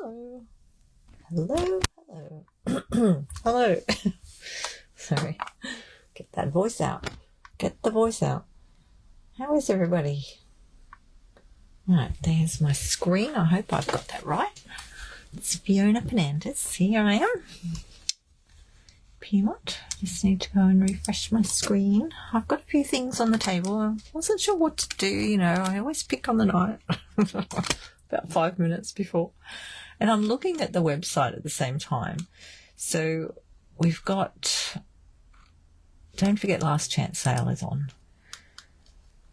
Hello. Hello. Hello. Hello. Sorry. Get that voice out. Get the voice out. How is everybody? Right, there's my screen. I hope I've got that right. It's Fiona Fernandez. Here I am. Pyrmont. Just need to go and refresh my screen. I've got a few things on the table. I wasn't sure what to do, you know. I always pick on the night. About 5 minutes before. And I'm looking at the website at the same time. So we've got, don't forget Last Chance Sale is on.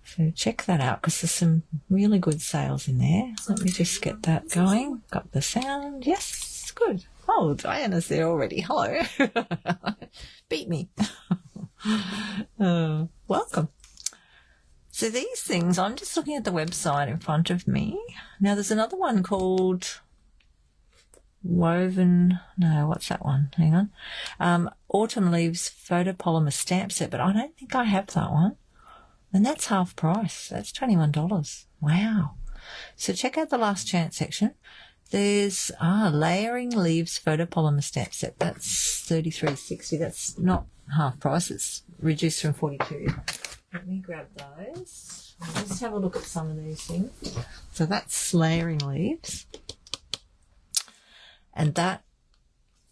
So check that out because there's some really good sales in there. Let me just get that going. Got the sound. Yes, good. Oh, Diana's there already. Hello. Beat me. Welcome. So these things, I'm just looking at the website in front of me. Now there's another one called Woven, no, what's that one? Hang on. Autumn Leaves Photopolymer Stamp Set, but I don't think I have that one. And that's half price. That's $21. Wow. So check out the Last Chance section. There's Layering Leaves Photopolymer Stamp Set. That's $33.60. That's not half price. It's reduced from $42. Let me grab those. Let's have a look at some of these things. So that's Layering Leaves. And that,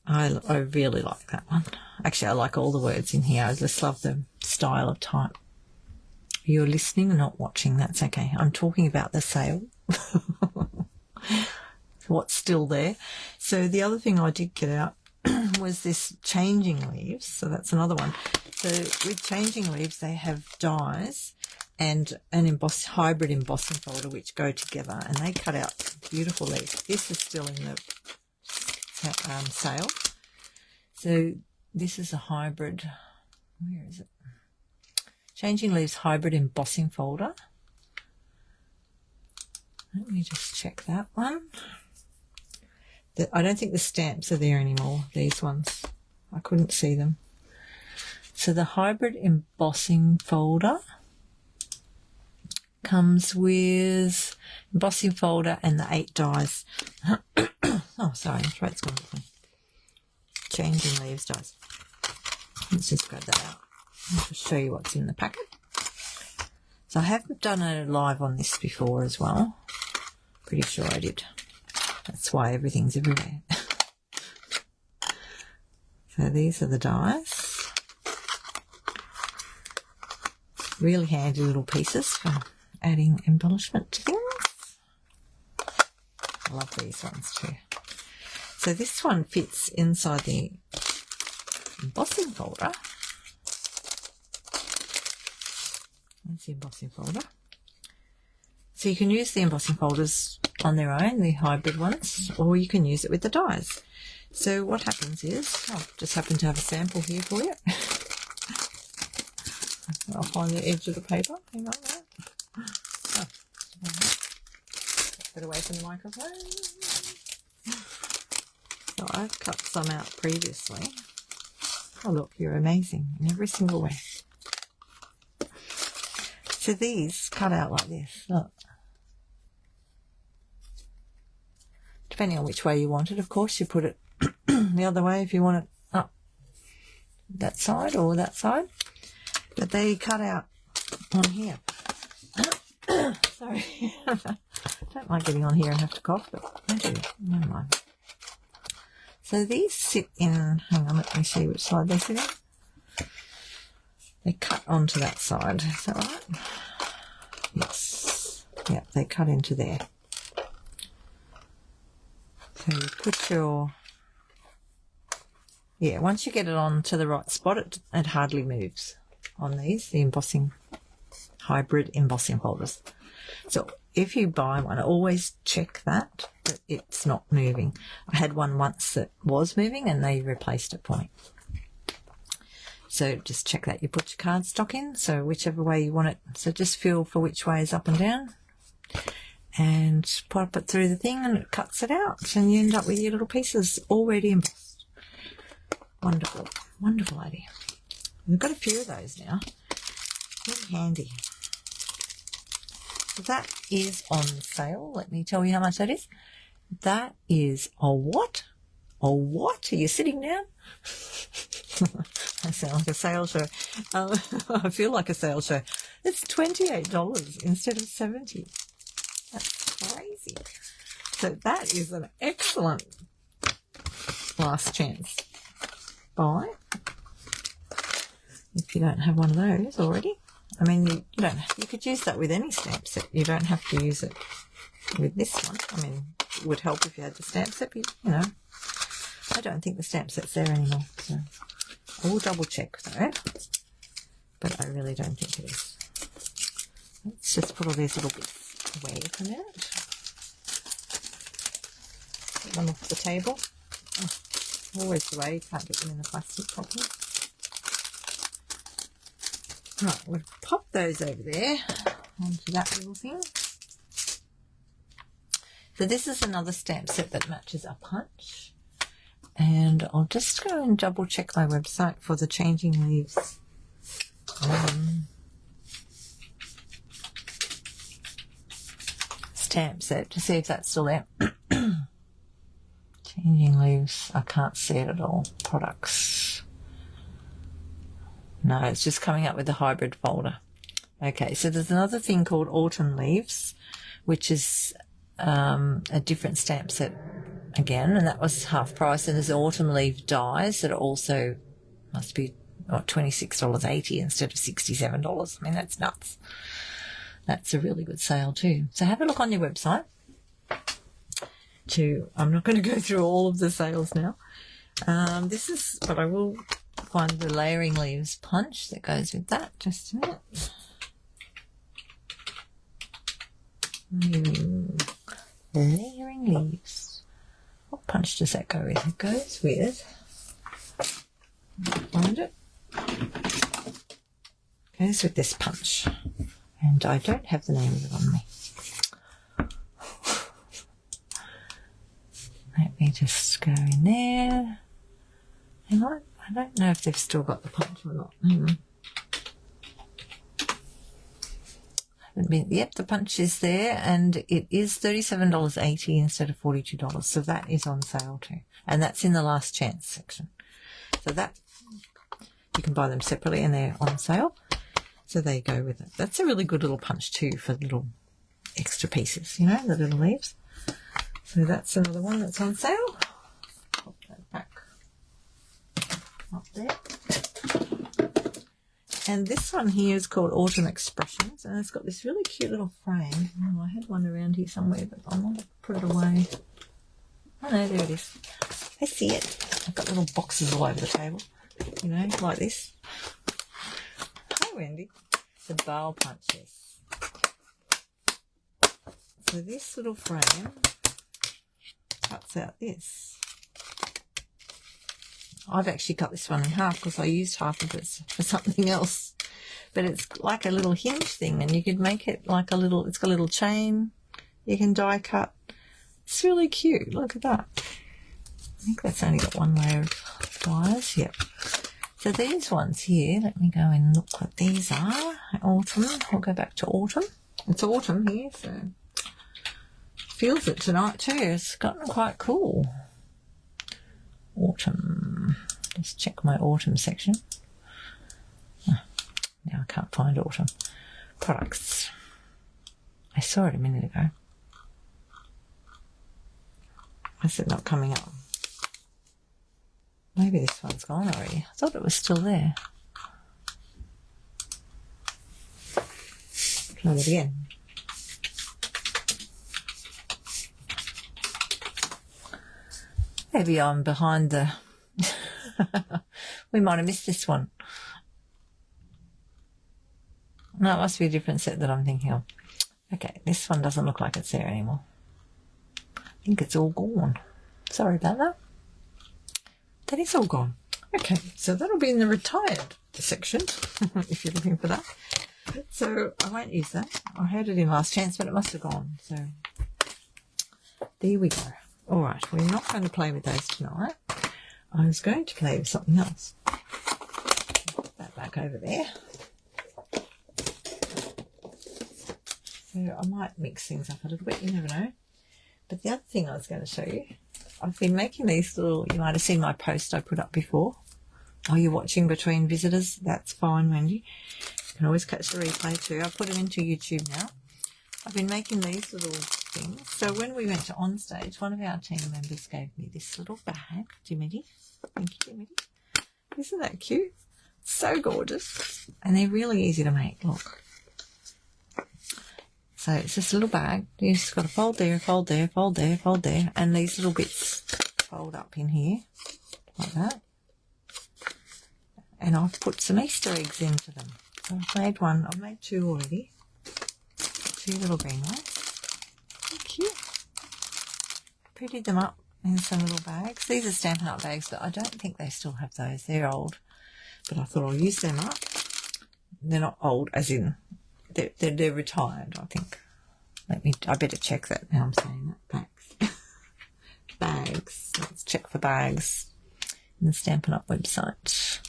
I really like that one. Actually, I like all the words in here. I just love the style of type. You're listening and not watching, that's okay. I'm talking about the sale. What's still there. So the other thing I did get out was this Changing Leaves. So that's another one. So with Changing Leaves, they have dies and an hybrid embossing folder which go together, and they cut out beautiful leaves. This is still in the sale. So this is a hybrid. Where is it? Changing Leaves hybrid embossing folder. Let me just check that one. I don't think the stamps are there anymore, these ones. I couldn't see them. So the hybrid embossing folder comes with embossing folder and the 8 dies. Oh, sorry, my throat's gone with me. Changing Leaves dies. Let's just grab that out. I'll just show you what's in the packet. So I haven't done a live on this before as well. Pretty sure I did. That's why everything's everywhere. So these are the dies. Really handy little pieces for adding embellishment to things. I love these ones too. So this one fits inside the embossing folder. That's the embossing folder. So you can use the embossing folders on their own, the hybrid ones, or you can use it with the dies. So what happens is, I just happen to have a sample here for you. I'll find the edge of the paper. Hang on there. Oh, get away from the microphone. So I've cut some out previously. Oh look, you're amazing in every single way. So these cut out like this, look. Depending on which way you want it, of course, you put it the other way if you want it up that side or that side. But they cut out on here. Sorry. Don't like getting on here and have to cough, but I do. Never mind. So these sit in, hang on, let me see which side they sit in. They cut onto that side, is that right? Yes. Yeah, they cut into there. So you put your, yeah, once you get it on to the right spot, it hardly moves on these, the embossing, hybrid embossing folders. So if you buy one, always check that it's not moving. I had one once that was moving and they replaced it for me. So just check that. You put your cardstock in, so whichever way you want it. So just feel for which way is up and down. And pop it through the thing and it cuts it out. And you end up with your little pieces already embossed. Wonderful. Wonderful idea. We've got a few of those now. Really handy. So that is on sale. Let me tell you how much that is. That is a what? A what? Are you sitting down? I sound like a sales show. I feel like a sales show. It's $28 instead of $70. That's crazy. So that is an excellent last chance buy. If you don't have one of those already. I mean, you don't. You could use that with any stamp set. You don't have to use it with this one. I mean, it would help if you had the stamp set, but, you know, I don't think the stamp set's there anymore. So I will double check though, but I really don't think it is. Let's just put all these little bits away for a minute. Get them off the table. Oh, always the way, you can't get them in the plastic properly. Right, we'll pop those over there onto that little thing. So this is another stamp set that matches a punch. And I'll just go and double check my website for the Changing Leaves stamp set to see if that's still there. Changing Leaves, I can't see it at all. Products. No, it's just coming up with the hybrid folder. Okay, so there's another thing called Autumn Leaves, which is a different stamp set again, and that was half price. And there's Autumn Leaf dies that are also must be $26.80 instead of $67. I mean, that's nuts. That's a really good sale too. So have a look on your website. I'm not going to go through all of the sales now. This is, but I will find the Layering Leaves punch that goes with that. Just a minute. Layering Leaves. What punch does that go with? It goes with, find it. Goes with this punch. And I don't have the name of it on me. Let me just go in there. Hang on. I don't know if they've still got the punch or not. Hang on. Yep, the punch is there, and it is $37.80 instead of $42. So that is on sale too. And that's in the last chance section. So that, you can buy them separately and they're on sale. So they go with it. That's a really good little punch too for little extra pieces, you know, the little leaves. So that's another one that's on sale. Pop that back up there. And this one here is called Autumn Expressions, and it's got this really cute little frame. Oh, I had one around here somewhere, but I want to put it away. Oh no, there it is. I see it. I've got little boxes all over the table, you know, like this. Hi, Wendy. The bowl punches. So this little frame cuts out this. I've actually cut this one in half because I used half of it for something else. But it's like a little hinge thing, and you could make it like a little, it's got a little chain. You can die cut. It's really cute. Look at that. I think that's only got one layer of wires. Yep. So these ones here, let me go and look what these are. Autumn. I'll go back to autumn. It's autumn here, so feels it tonight too. It's gotten quite cool. Autumn. Just check my autumn section. Oh, now I can't find autumn. Products. I saw it a minute ago. Is it not coming up? Maybe this one's gone already. I thought it was still there. Try it again. Maybe I'm behind the... We might have missed this one. No, it must be a different set that I'm thinking of. Okay, this one doesn't look like it's there anymore. I think it's all gone. Sorry about that. That is all gone. Okay, so that'll be in the retired section, if you're looking for that. So I won't use that. I had it in last chance, but it must have gone. So there we go. All right, we're not going to play with those tonight. I was going to play with something else. Put that back over there. So I might mix things up a little bit, you never know. But the other thing I was going to show you, I've been making these little, you might have seen my post I put up before. Oh, you're watching between visitors? That's fine, Wendy. You can always catch the replay too. I've put them into YouTube now. I've been making these little things. So when we went to onstage, one of our team members gave me this little bag. Jimmy. Thank you, Jimmy. Isn't that cute? So gorgeous. And they're really easy to make. Look. So it's just a little bag. You just got to fold there, fold there, fold there, fold there. And these little bits fold up in here. Like that. And I've put some Easter eggs into them. So I've made one. I've made two already. Two little green ones. So cute. Prettied them up in some little bags. These are Stampin' Up bags, but I don't think they still have those. They're old. But I thought I'll use them up. They're not old, as in they're retired, I think. I better check that now I'm saying that. Bags. Bags. Let's check for bags in the Stampin' Up website.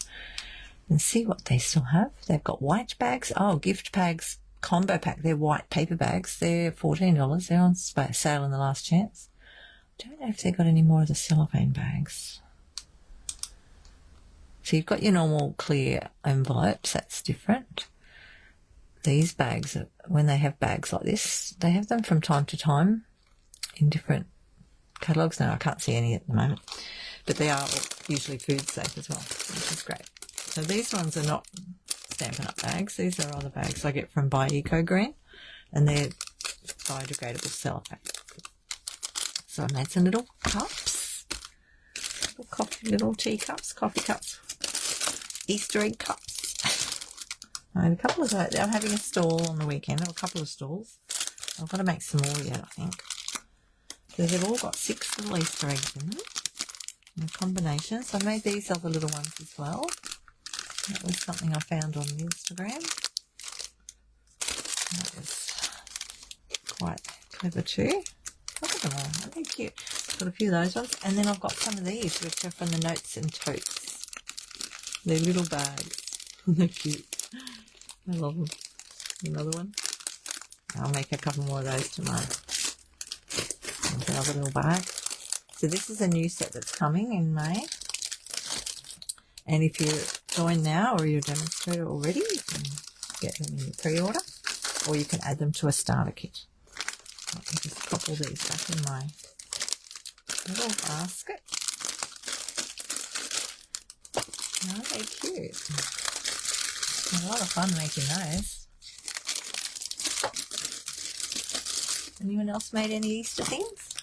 And see what they still have. They've got white bags. Oh, gift bags, combo pack. They're white paper bags. They're $14. They're on sale in the last chance. I don't know if they've got any more of the cellophane bags. So you've got your normal clear envelopes. That's different. These bags, when they have bags like this, they have them from time to time in different catalogues. No, I can't see any at the moment. But they are usually food safe as well, which is great. So these ones are not Stampin' Up bags. These are other bags I get from Buy Eco Green, and they're biodegradable cellophane. So I made some little cups, little tea cups, coffee cups, Easter egg cups. I had a couple of those. I'm having a stall on the weekend. I have a couple of stalls. I've got to make some more yet, I think. So they've all got 6 little Easter eggs in them, in combinations. So I made these other little ones as well. That was something I found on Instagram. That was quite clever too. Look at them all. Aren't they cute? Got a few of those ones. And then I've got some of these, which are from the Notes and Totes. They're little bags. They're cute. I love them. Another one. I'll make a couple more of those tomorrow. There's another little bag. So this is a new set that's coming in May. And if you join now or you're a demonstrator already, you can get them in your pre-order, or you can add them to a starter kit. Let me just pop all these back in my little basket. Aren't they cute? A lot of fun making those. Anyone else made any Easter things?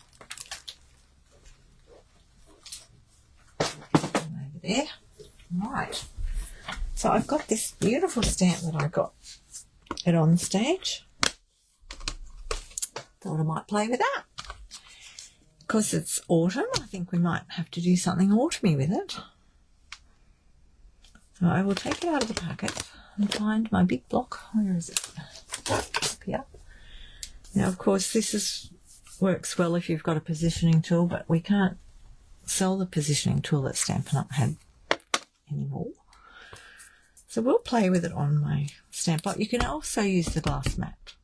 Over there. Right, so I've got this beautiful stamp that I got at Onstage. Thought I might play with that. Because it's autumn, I think we might have to do something autumny with it. So I will take it out of the packet and find my big block. Where is it? Up here. Now, of course, this works well if you've got a positioning tool, but we can't sell the positioning tool that Stampin' Up had anymore. So we'll play with it on my stamp block. You can also use the glass mat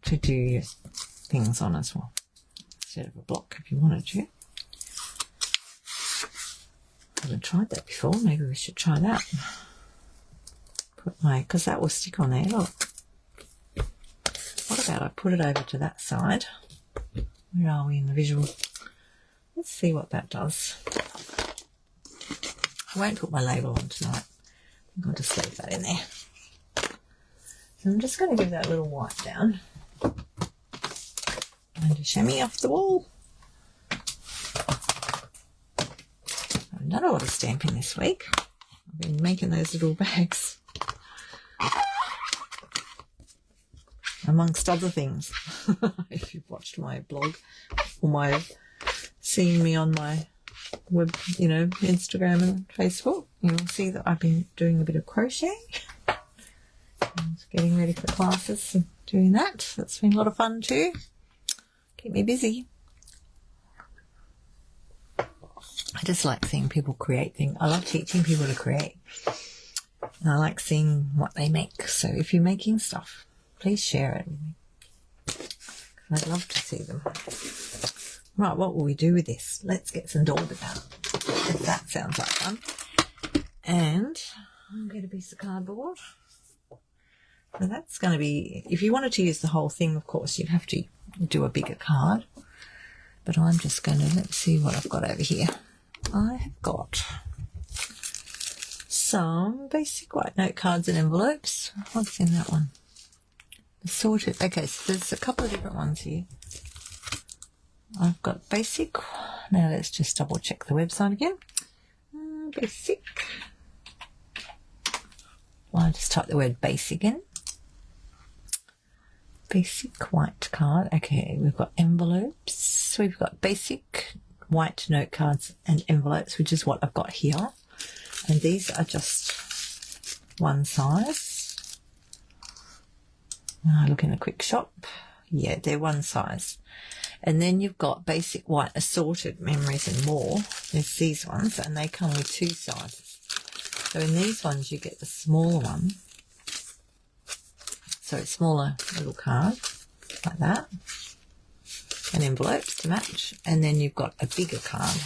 to do your things on as well, instead of a block if you wanted to. I haven't tried that before. Maybe we should try that. Because that will stick on there. Look. What about I put it over to that side? Where are we in the visual? Let's see what that does. I won't put my label on tonight. I'm going to just leave that in there. So I'm just going to give that a little wipe down. And a chamois off the wall. I've done a lot of stamping this week. I've been making those little bags. Amongst other things. If you've watched my blog or seen me on my web, Instagram and Facebook, you'll see that I've been doing a bit of crochet and getting ready for classes and doing that. That's been a lot of fun too. Keep me busy. I just like seeing people create things. I love teaching people to create. And I like seeing what they make. So if you're making stuff, please share it with me. I'd love to see them. Right, what will we do with this? Let's get some daubers out. If that sounds like fun. And I'll get a piece of cardboard. So that's going to be, if you wanted to use the whole thing, of course, you'd have to do a bigger card. But I'm just going to, let's see what I've got over here. I have got some basic white note cards and envelopes. What's in that one? Assorted. Okay, so there's a couple of different ones here. I've got basic. Now let's just double check the website again. Basic. Well, I just type the word basic in. Basic white card. Okay, we've got envelopes. We've got basic white note cards and envelopes, which is what I've got here. And these are just one size. I look in a quick shop. Yeah, they're one size. And then you've got basic white assorted memories and more. There's these ones, and they come with two sizes. So in these ones, you get the smaller one. So it's smaller little card, like that. And envelopes to match. And then you've got a bigger card.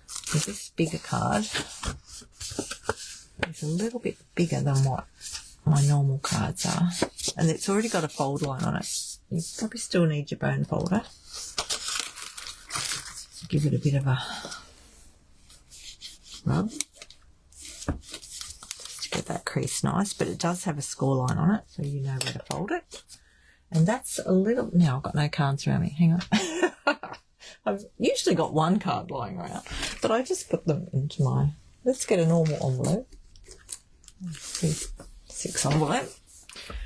So this bigger card is a little bit bigger than what my normal cards are. And it's already got a fold line on it. You probably still need your bone folder. Give it a bit of a rub. Just to get that crease nice. But it does have a score line on it, so you know where to fold it. And that's a little... Now I've got no cards around me. Hang on. I've usually got one card lying around, but I just put them into my... Let's get a normal envelope. C6 envelope.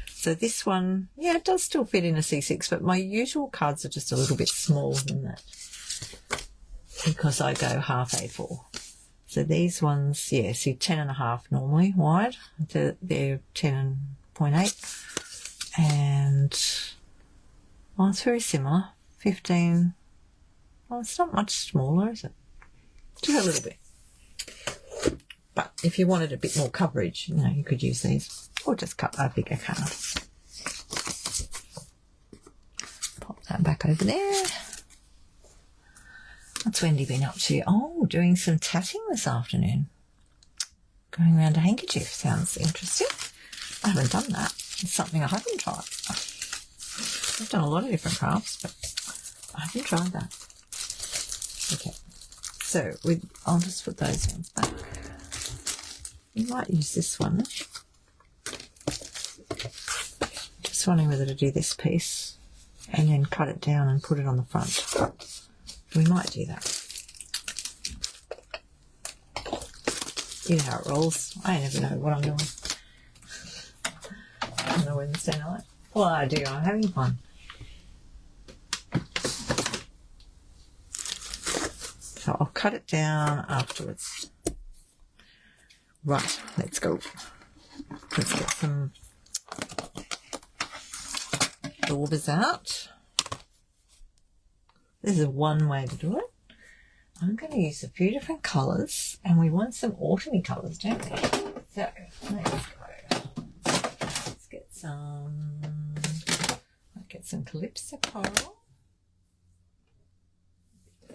So this one, yeah, it does still fit in a C6, but my usual cards are just a little bit smaller than that because I go half A4. So these ones, yeah, see 10.5 normally wide. They're 10.8. And, well, it's very similar. 15. Well, it's not much smaller, is it? Just a little bit. But if you wanted a bit more coverage, you know, you could use these. Or just cut a bigger card. Pop that back over there. What's Wendy been up to? Oh, doing some tatting this afternoon. Going around a handkerchief. Sounds interesting. I haven't done that. It's something I haven't tried. I've done a lot of different crafts, but I haven't tried that. Okay. So I'll just put those ones back. You might use this one. Just wondering whether to do this piece and then cut it down and put it on the front. We might do that. You know how it rolls. I never know what I'm doing on a Wednesday night. Well, I do. I'm having fun. So I'll cut it down afterwards. Right, let's go. Let's get some daubers out. This is one way to do it. I'm going to use a few different colours, and we want some autumny colours, don't we? So, let's go. Let's get some, I'll get some Calypso coral,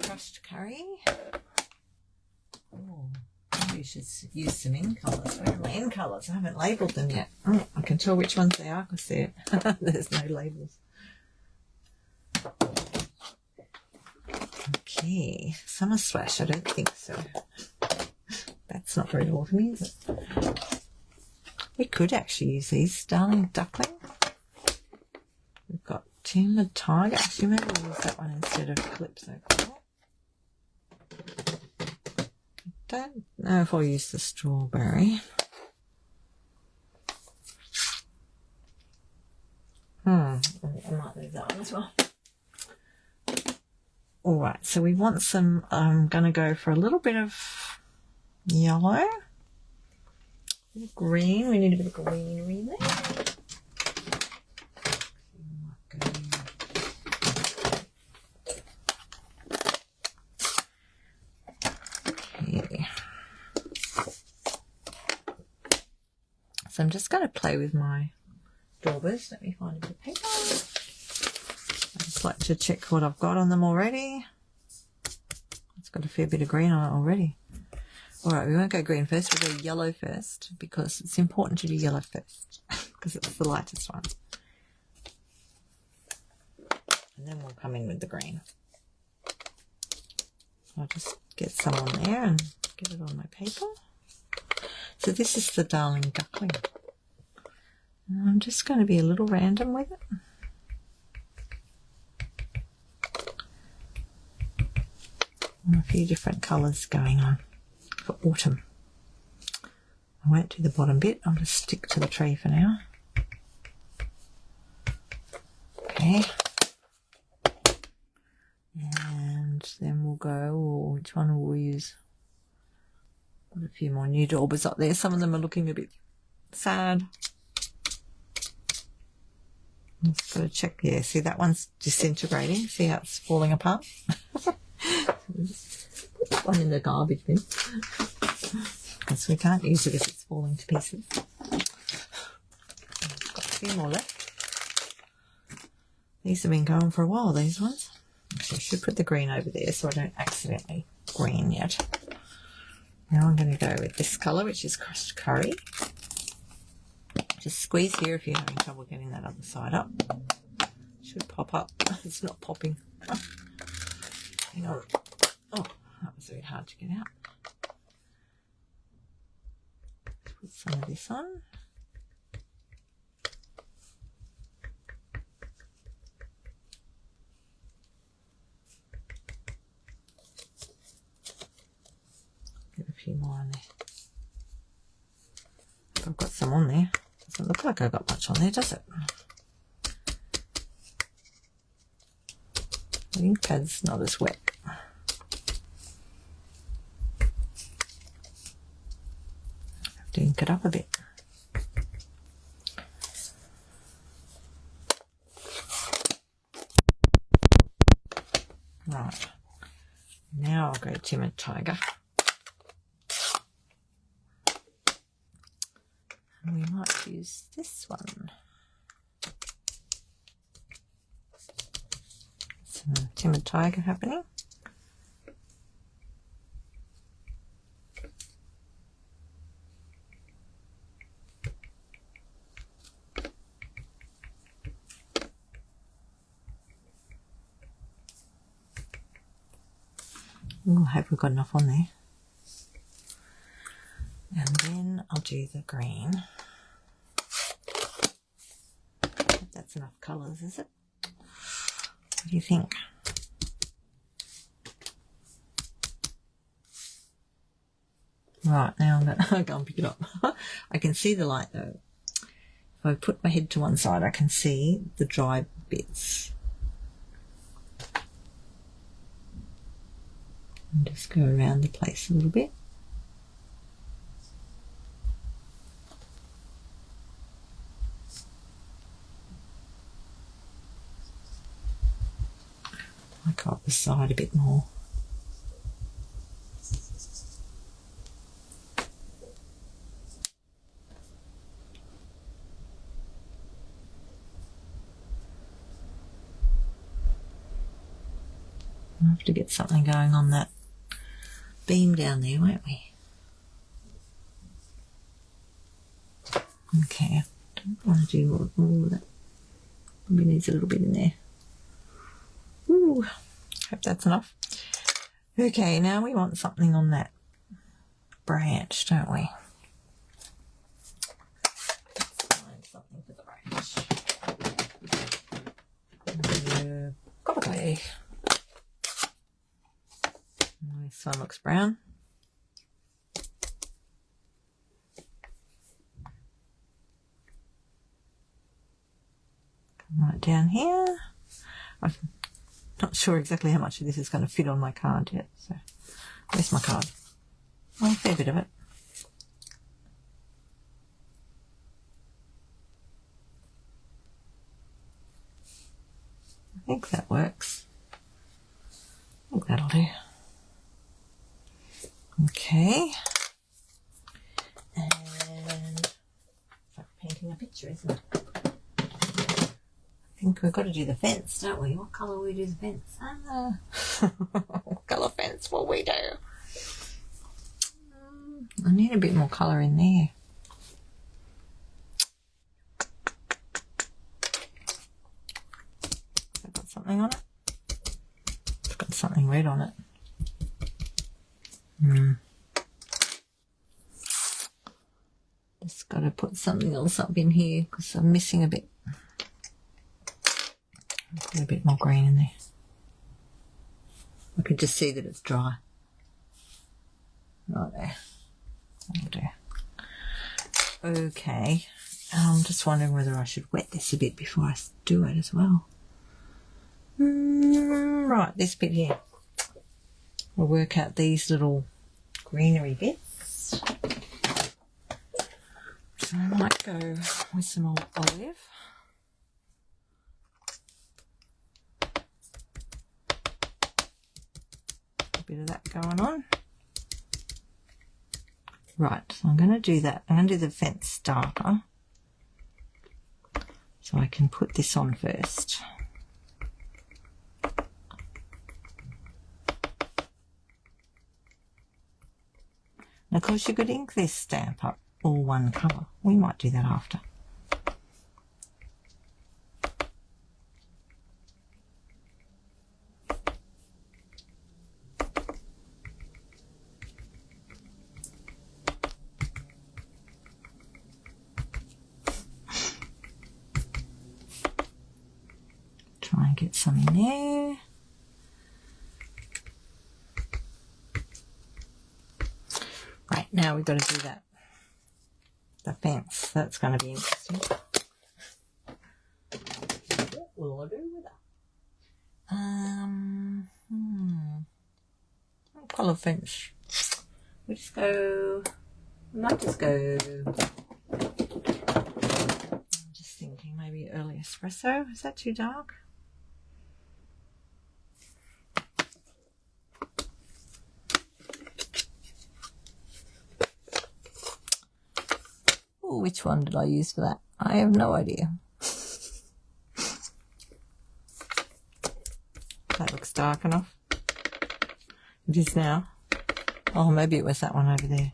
crushed curry. Oh, maybe we should use some in colours. Where are my in colours? I haven't labelled them yet. Oh, I can tell which ones they are because there's no labels. Okay, Summer Splash, I don't think so. That's not very autumny, is it? We could actually use these. Darling Duckling. We've got Timid Tiger. Actually, maybe we'll use that one instead of Calypso Coral. Don't know if I'll use the strawberry. I might leave that one as well. All right, so we want some, I'm going to go for a little bit of yellow, green. We need a bit of greenery in there. Okay. So I'm just going to play with my daubers. Let me find a bit of paper. just like to check what I've got on them already. It's got a fair bit of green on it already. Alright, we won't go green first, we'll go yellow first, because it's important to do yellow first, because it's the lightest one. And then we'll come in with the green. I'll just get some on there and get it on my paper. So this is the Darling Duckling. And I'm just going to be a little random with it. And a few different colours going on for autumn. I won't do the bottom bit, I'll just stick to the tree for now. Okay. And then we'll go, which one will we use? Got a few more new daubers up there. Some of them are looking a bit sad. Just got to check. Yeah, see that one's disintegrating. See how it's falling apart? Just put that one in the garbage bin. Because we can't use it if it's falling to pieces. Got a few more left. These have been going for a while, these ones. Actually, I should put the green over there so I don't accidentally green yet. Now I'm going to go with this colour, which is crushed curry. Just squeeze here if you're having trouble getting that other side up. Should pop up. It's not popping. Hang on. Oh, that was very hard to get out. Put some of this on. Get a few more on there. I've got some on there. Doesn't look like I've got much on there, does it? The ink pad's not as wet. Have to ink it up a bit. Right. Now I'll go Timid Tiger. And we might use this one. Some Timid Tiger happening. I hope we've got enough on there. And then I'll do the green. That's enough colours, is it? What do you think? Right, now I'm going to go and pick it up. I can see the light though. If I put my head to one side, I can see the dry bits. And just go around the place a little bit. I go up the side a bit more. We'll have to get something going on that beam down there, won't we? Okay, I don't want to do all of that. Probably needs a little bit in there. Ooh, hope that's enough. Okay, now we want something on that branch, don't we? Let's find something for the branch. Copper clay. This one looks brown. Come right down here. I'm not sure exactly how much of this is going to fit on my card yet. So, where's my card? Oh, a fair bit of it. I think that works. I think that'll do. Okay. And it's like painting a picture, isn't it? think we've got to do the fence, don't we? What colour will we do the fence? What colour fence will we do? I need a bit more colour in there. Have I got something on it? It's got something red on it. Just got to put something else up in here because I'm missing a bit. Put a bit more green in there. I can just see that it's dry. Right there. That'll do. Okay. I'm just wondering whether I should wet this a bit before I do it as well. Right, this bit here. We'll work out these little greenery bits. So I might go with some olive. A bit of that going on. Right, so I'm going to do that. I'm going to do the fence starter. So I can put this on first. And of course you could ink this stamp up all one colour. We might do that after. Try and get some in there. Right, now we've got to do that. The fence. That's going to be interesting. What will I do with that? What colour fence? We just go. We might just go. I'm just thinking maybe early espresso. Is that too dark? Which one did I use for that? I have no idea. That looks dark enough. It is now. Oh, maybe it was that one over there.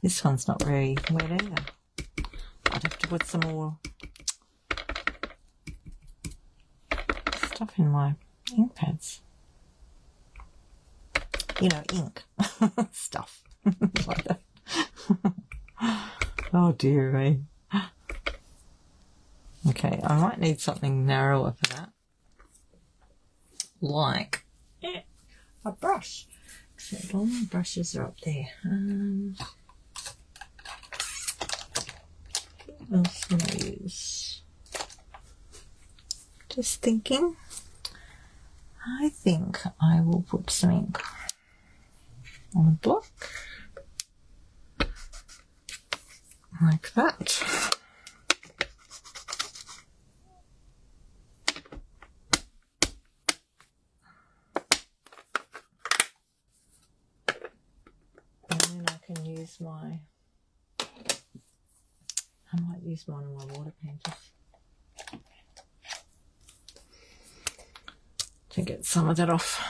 This one's not very wet either. I'd have to put some more stuff in my ink pads. You know, ink. Stuff. Like that. Oh dear me. Okay, I might need something narrower for that. Like a brush. Except all my brushes are up there. What else can I use? Just thinking. I think I will put some ink on the block. Like that. And then I can use my, I might use one of my water painters to get some of that off.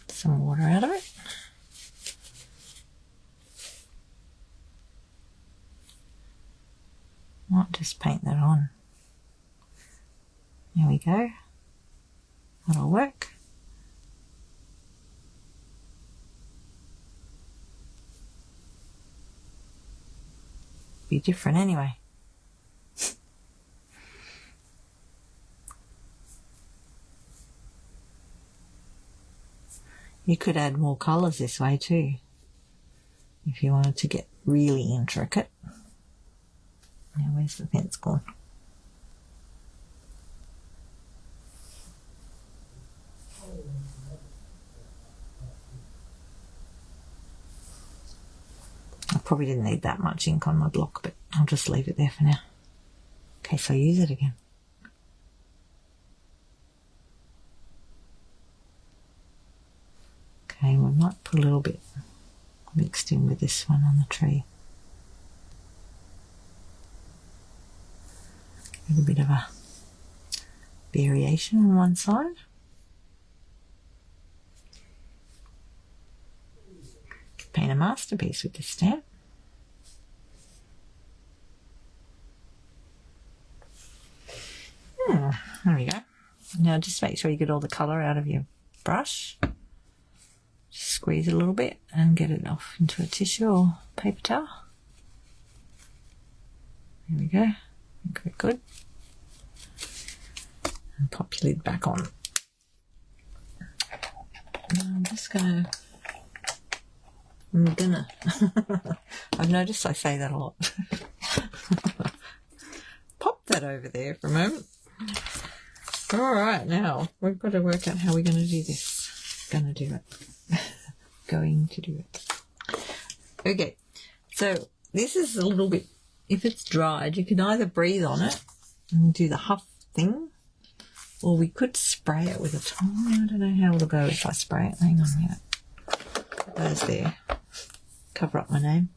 Some water out of it. Might just paint that on. There we go. That'll work. Be different anyway. You could add more colours this way too, if you wanted to get really intricate. Now where's the fence gone? I probably didn't need that much ink on my block, but I'll just leave it there for now, in case I use it again. Okay, we might put a little bit mixed in with this one on the tree. A little bit of a variation on one side. Paint a masterpiece with this stamp. There we go. Now just make sure you get all the colour out of your brush. Just squeeze it a little bit and get it off into a tissue or paper towel. There we go. Good, good. And pop your lid back on. I'm gonna I've noticed I say that a lot. Pop that over there for a moment. All right, now we've got to work out how we're going to do this. Going to do it. Okay, so this is a little bit, if it's dried, you can either breathe on it and do the huff thing, or we could spray it with a towel. I don't know how it'll go if I spray it. Hang on a minute. Put those there. Cover up my name.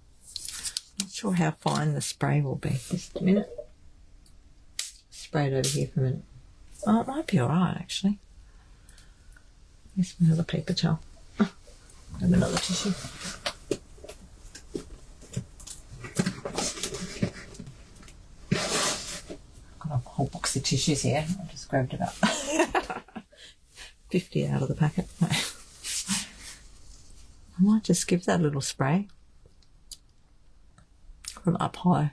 Not sure how fine the spray will be. Just a minute. Spray it over here for a minute. Oh, it might be alright actually. Here's another paper towel. Have another tissue. Got a whole box of tissues here. I just grabbed about 50 out of the packet. I might just give that a little spray from up high.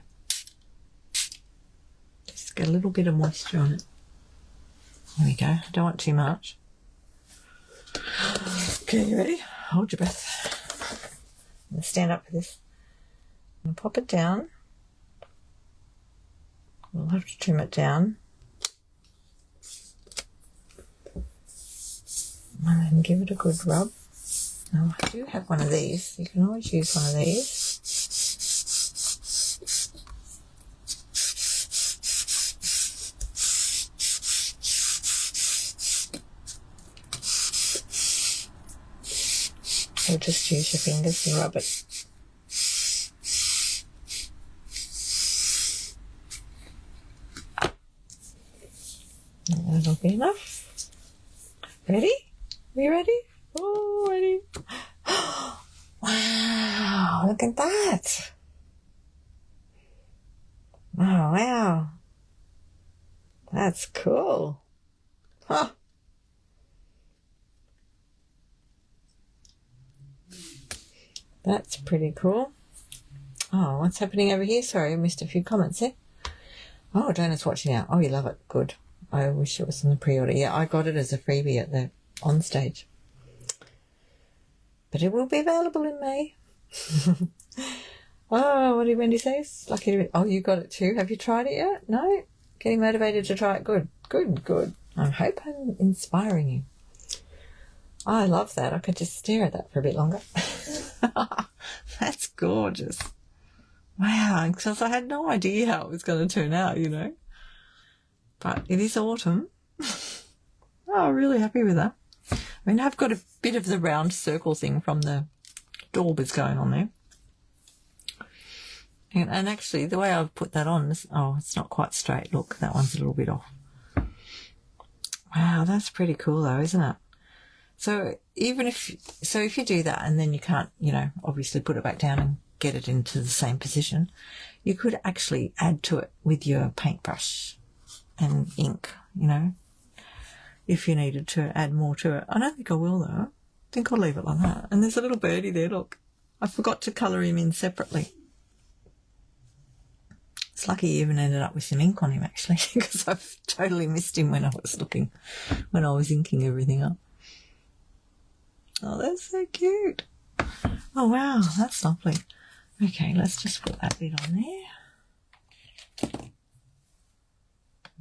Just get a little bit of moisture on it. There we go. I don't want too much. Okay, you ready? Hold your breath. I'm going to stand up for this. I'm going to pop it down. We'll have to trim it down. And then give it a good rub. Now, I do have one of these. You can always use one of these. Or just use your fingers and rub it. That'll be enough. Ready? Are you ready? Oh, ready. Wow, look at that. Oh, wow. That's cool. Huh. That's pretty cool. Oh, what's happening over here? Sorry, I missed a few comments there. Oh, Donna's watching out. Oh, you love it. Good. I wish it was in the pre-order. Yeah, I got it as a freebie at the on stage. But it will be available in May. Oh, what did Wendy say? It's lucky to be... Oh, you got it too. Have you tried it yet? No? Getting motivated to try it. Good. Good, good. I hope I'm inspiring you. I love that. I could just stare at that for a bit longer. That's gorgeous. Wow, because I had no idea how it was going to turn out, you know. But it is autumn. Oh, really happy with that. I mean, I've got a bit of the round circle thing from the daubers going on there. And actually, the way I've put that on is, oh, it's not quite straight. Look, that one's a little bit off. Wow, that's pretty cool though, isn't it? So if you do that and then you can't, you know, obviously put it back down and get it into the same position, you could actually add to it with your paintbrush and ink, you know, if you needed to add more to it. I don't think I will though. I think I'll leave it like that. And there's a little birdie there, look. I forgot to colour him in separately. It's lucky you even ended up with some ink on him actually, because I've totally missed him when I was inking everything up. Oh, that's so cute. Oh, wow, that's lovely. Okay, let's just put that bit on there.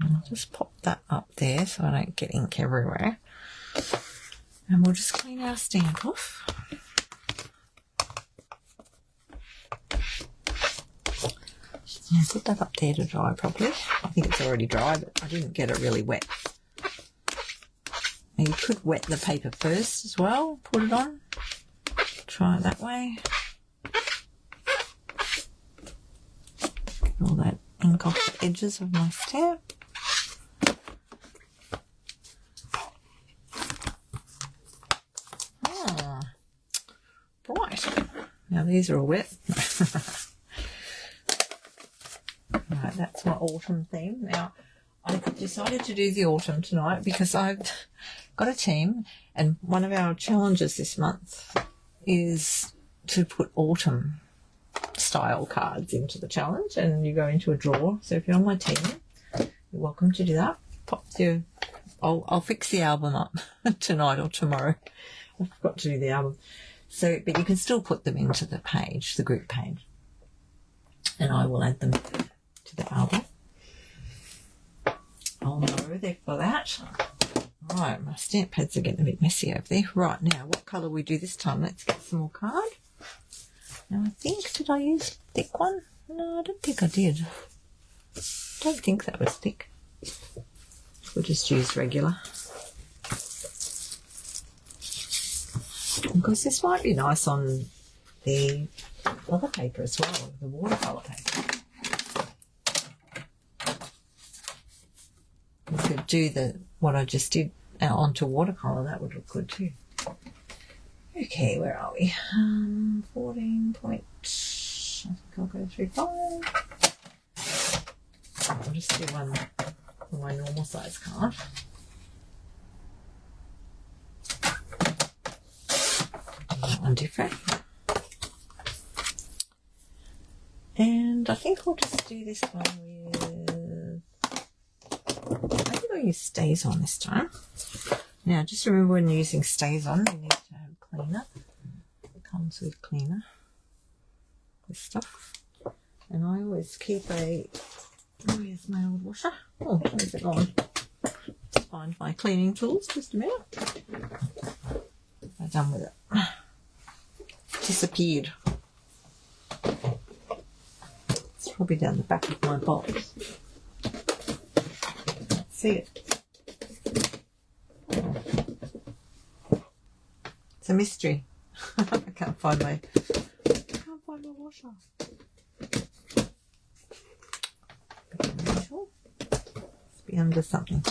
And I'll just pop that up there so I don't get ink everywhere. And we'll just clean our stamp off. Yeah, put that up there to dry properly. I think it's already dry, but I didn't get it really wet. Now you could wet the paper first as well, put it on. try it that way. All that ink off the edges of my stamp. Right. Now these are all wet. Right, that's my autumn theme. Now, I decided to do the autumn tonight because I've got a team, and one of our challenges this month is to put autumn style cards into the challenge, and you go into a drawer. So if you're on my team, you're welcome to do that. Pop your, I'll fix the album up tonight or tomorrow. I forgot to do the album. So, but you can still put them into the page, the group page, and I will add them to the album. I'll know there for that. Right, my stamp pads are getting a bit messy over there. Right, now what colour we do this time? Let's get some more card. Now I think, did I use thick one? No, I don't think I did. Don't think that was thick. We'll just use regular. Because this might be nice on the other paper as well, the watercolour paper. We could do what I just did onto watercolour. That would look good too. Okay, where are we? 14 point. I think I'll go through 5. I'll just do one for my normal size card. That one different. And I think I'll just do this one with, I think I'll use Stays On this time. Now just remember, when you're using Stays On, you need to have cleaner. It comes with cleaner, this stuff. And I always keep where's my old washer? Oh, where's it gone? Let's find my cleaning tools, just a minute. I'm done with it. Disappeared. It's probably down the back of my box. Can't see it. It's a mystery. I can't find my washer. Must be under something.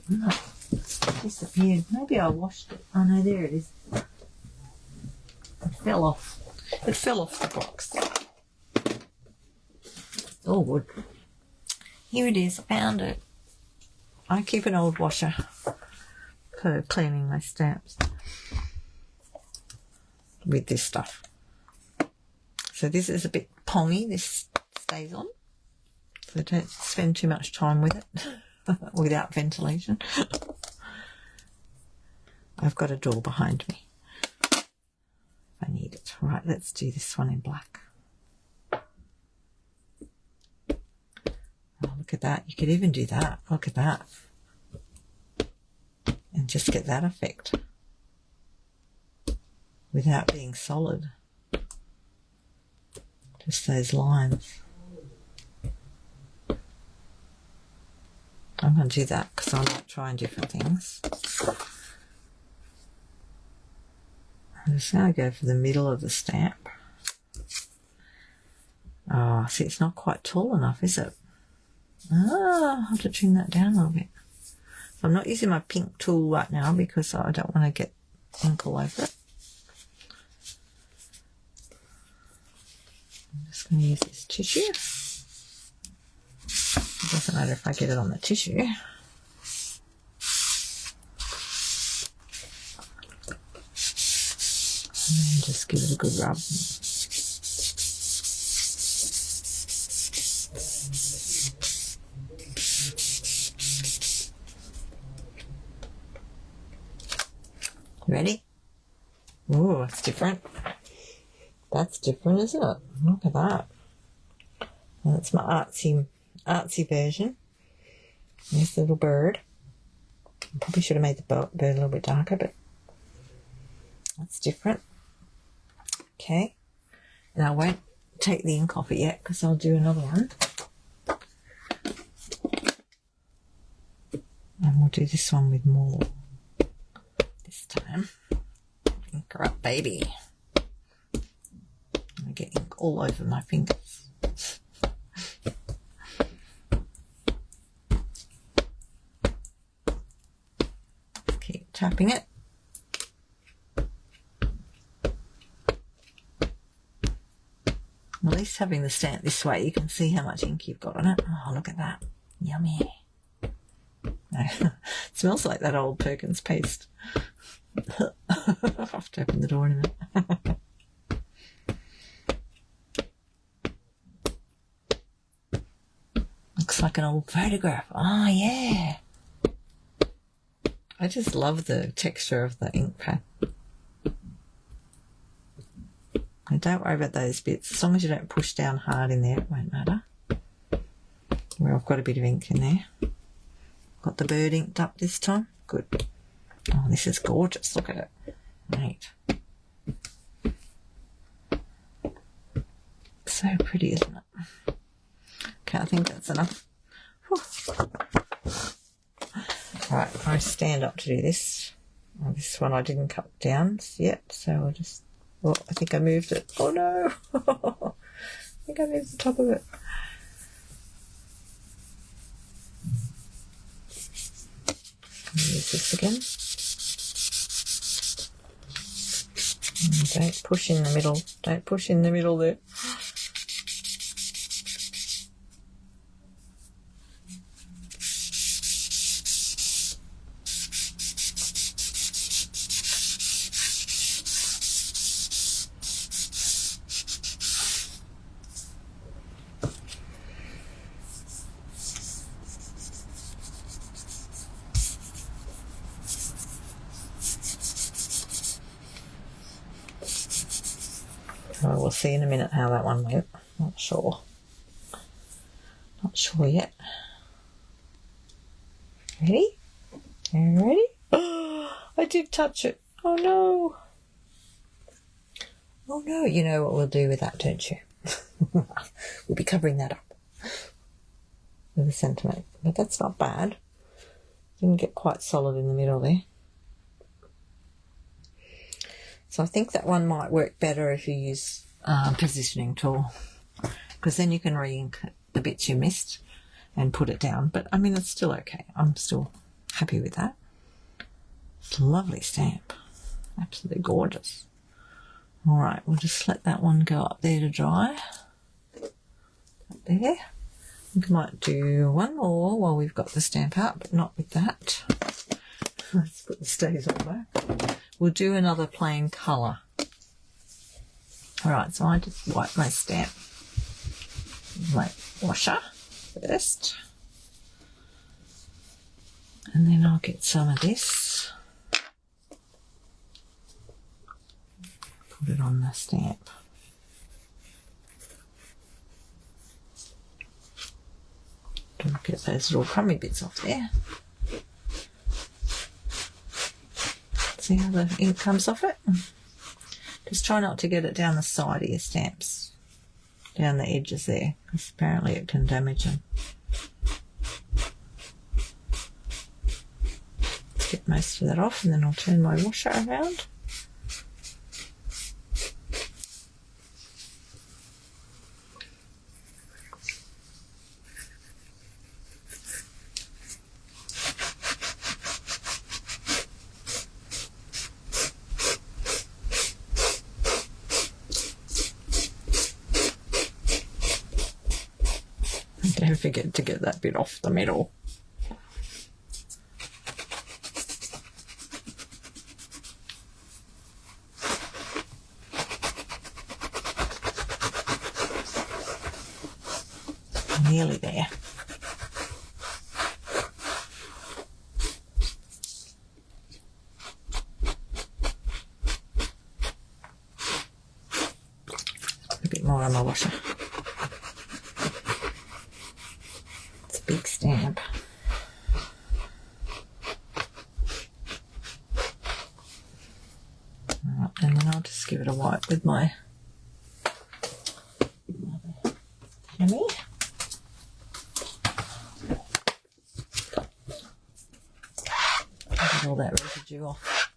No, it's disappeared. Maybe I washed it. Oh no, there it is. It fell off. It fell off the box. It's all wood. Here it is. I found it. I keep an old washer for cleaning my stamps with this stuff. So this is a bit pongy. This stays on. So don't spend too much time with it without ventilation. I've got a door behind me if I need it. Right, let's do this one in black. Oh, look at that. You could even do that. Look at that. And just get that effect without being solid. Just those lines. I'm going to do that because I like trying different things. I'm just going to go for the middle of the stamp. Oh, see, it's not quite tall enough, is it? I'll have to trim that down a little bit. So I'm not using my pink tool right now because I don't want to get ink all over it. I'm just going to use this tissue. It doesn't matter if I get it on the tissue. And then just give it a good rub. Ready? Oh, it's different. That's different, isn't it? Look at that. And that's my artsy version. There's the little bird. Probably should have made the bird a little bit darker, but that's different. Okay. And I won't take the ink off it yet because I'll do another one. And we'll do this one with more this time. baby. I get ink all over my fingers. Keep tapping it. At least having the stamp this way, you can see how much ink you've got on it. Oh, look at that. Yummy. It smells like that old Perkins paste. I'll have to open the door in a minute. Looks like an old photograph. Oh, yeah. I just love the texture of the ink pad. And don't worry about those bits. As long as you don't push down hard in there, it won't matter. Where I've got a bit of ink in there. Got the bird inked up this time. Good. Oh, this is gorgeous. Look at it. Neat. So pretty, isn't it? Okay, I think that's enough. Right, I stand up to do this. Oh, this one I didn't cut down yet, so I'll just... Oh, I think I moved it. Oh no! I think I moved the top of it. Use this again. Don't push in the middle. Don't push in the middle there. Oh, we'll see in a minute how that one went. Not sure. Not sure yet. Ready? Are you ready? Oh, I did touch it. Oh no. Oh no, you know what we'll do with that, don't you? We'll be covering that up with a sentiment. But that's not bad. Didn't get quite solid in the middle there. So I think that one might work better if you use positioning tool, because then you can re-ink the bits you missed and put it down. But I mean, it's still okay. I'm still happy with that. It's a lovely stamp. Absolutely gorgeous. All right, we'll just let that one go up there to dry. Up there. We might do one more while we've got the stamp out, but not with that. Let's put the stays on back. We'll do another plain colour. Alright, so I just wipe my stamp with my washer first. And then I'll get some of this. Put it on the stamp. Don't get those little crummy bits off there. See how the ink comes off it? Just try not to get it down the side of your stamps, down the edges there, because apparently it can damage them. Get most of that off, and then I'll turn my washer around. Don't forget to get that bit off the middle. Nearly there. A bit more on my washer. Big stamp. Right, and then I'll just give it a wipe with my hammy. Get all that residue off.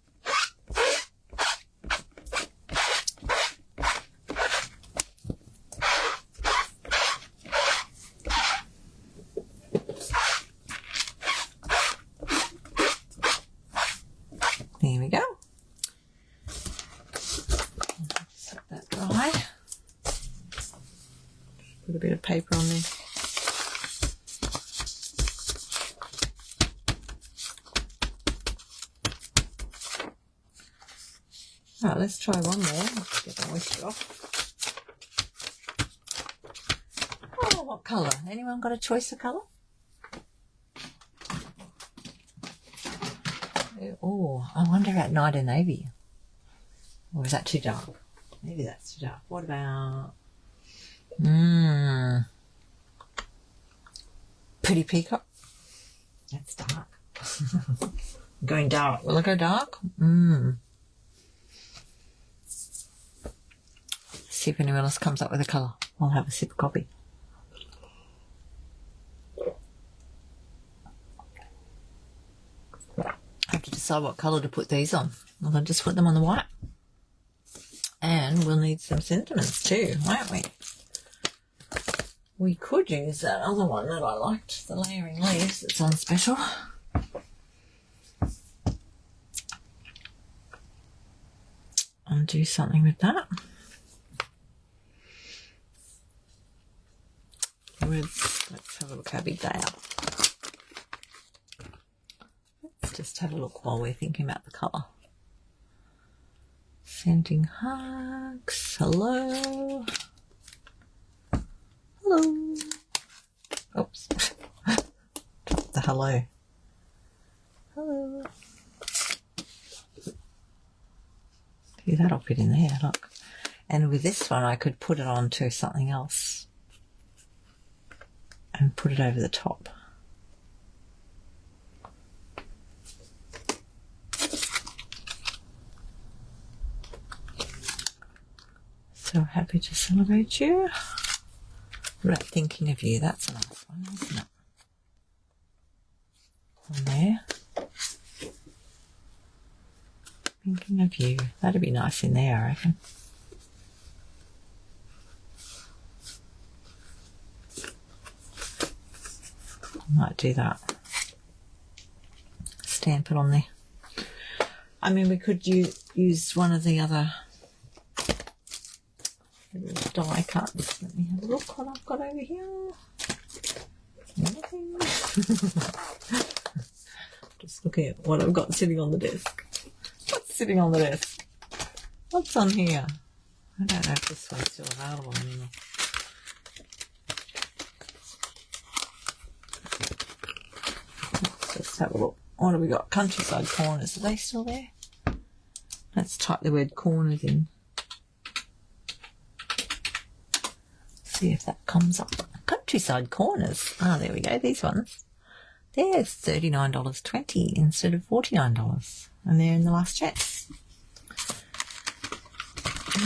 Put a bit of paper on there. Right, let's try one more. Let's get the moisture off. Oh, what colour? Anyone got a choice of colour? Oh, I wonder about Night and Navy. Or is that too dark? Maybe that's too dark. What about... Pretty Peacock? That's dark. Going dark. Will I go dark? See if anyone else comes up with a colour. I'll have a sip of coffee. I have to decide what colour to put these on. I'll just put them on the white. And we'll need some sentiments too, won't we? We could use that other one that I liked, the layering leaves that's on special. And do something with that. Let's have a look how big they are. Let's just have a look while we're thinking about the colour. Sending hugs. Hello. Hello. Oops. Drop the hello. Hello. See, that'll fit in there, look. And with this one, I could put it onto something else and put it over the top. So happy to celebrate you. Right, thinking of you. That's a nice one, isn't it? On there. Thinking of you. That'd be nice in there, I reckon. Might do that. Stamp it on there. I mean, we could use one of the other little die cuts. Let me have a look what I've got over here. Nothing. Just looking at what I've got sitting on the desk. What's sitting on the desk? What's on here? I don't know if this one's still available anymore. Let's just have a look. What have we got? Countryside Corners. Are they still there? Let's type the word corners in. See if that comes up. Countryside Corners. Ah, there we go. These ones. There's $39.20 instead of $49. And they're in the last chance.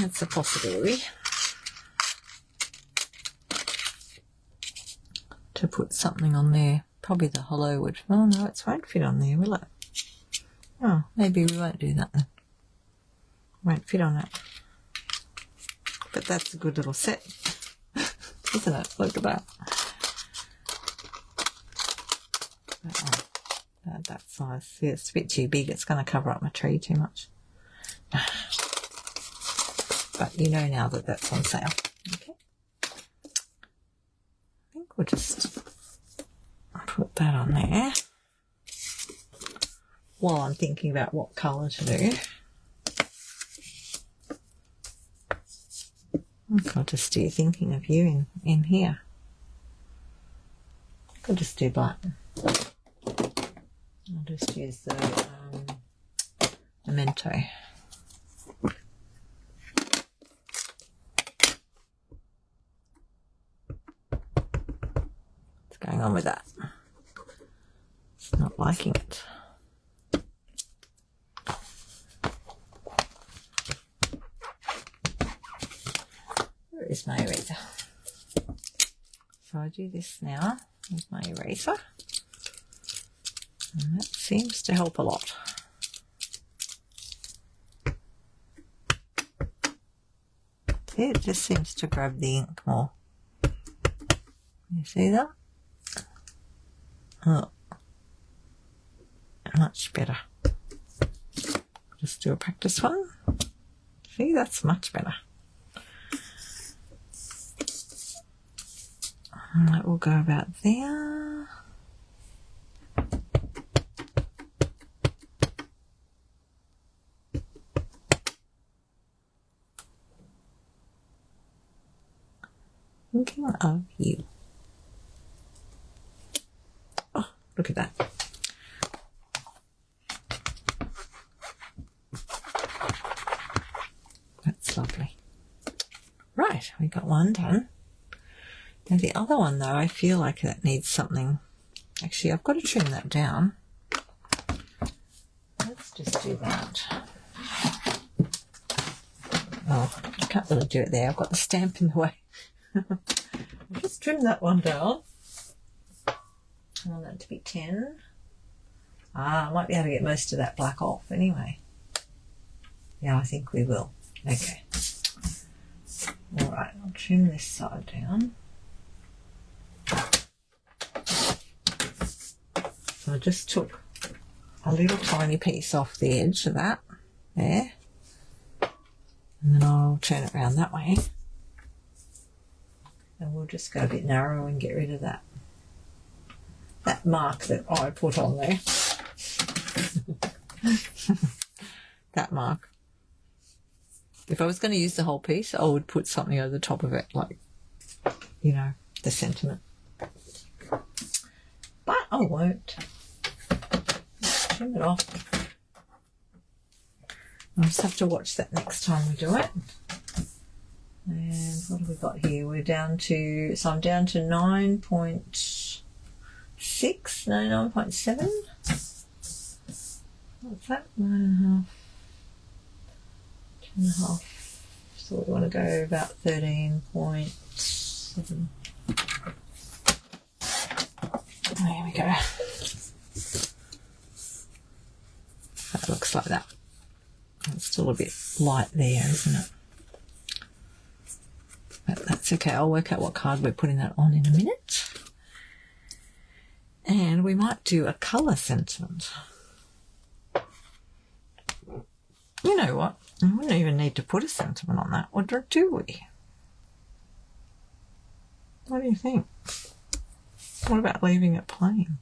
That's a possibility. To put something on there. Probably the hello would. Oh no, it won't fit on there, will it? Oh, maybe we won't do that then. Won't fit on it. But that's a good little set. Isn't it? Look at that. That size. See, it's a bit too big. It's going to cover up my tree too much. But you know now that that's on sale. Okay. I think we'll just put that on there while I'm thinking about what colour to do. I'll just do thinking of you in here. I'll just do black. I'll just use the memento. What's going on with that? It's not liking it. Is my eraser. So I do this now with my eraser, and that seems to help a lot. See, it just seems to grab the ink more. You see that? Oh, much better. Just do a practice one. See, that's much better. And that will go about there. Thinking of you. Oh, look at that. That's lovely. Right, we got one done. Now the other one though, I feel like that needs something. Actually, I've got to trim that down. Let's just do that. Oh, I can't really do it there. I've got the stamp in the way. I'll just trim that one down. I want that to be 10. I might be able to get most of that black off anyway. Yeah, I think we will. Okay. Alright, I'll trim this side down. So I just took a little tiny piece off the edge of that. There. And then I'll turn it around that way. And we'll just go a bit narrow and get rid of that mark that I put on there. That mark. If I was going to use the whole piece, I would put something over the top of it, like, you know, the sentiment. But I won't. Just trim it off. I'll just have to watch that next time we do it. And what have we got here? We're down to, so I'm down to 9.6, no, 9.7. What's that? 9.5, 10.5. So we want to go about 13.7. There we go. That looks like that. It's still a bit light there, isn't it? But that's okay. I'll work out what card we're putting that on in a minute. And we might do a colour sentiment. You know what? We wouldn't even need to put a sentiment on that, or do we? What do you think? What about leaving it plain?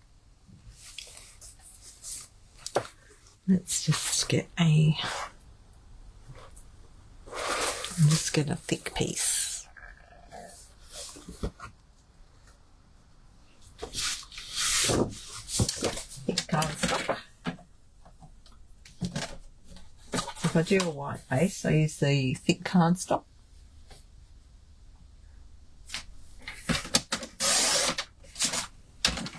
Let's just get a thick piece. Thick cardstock. If I do a white base, I use the thick cardstock.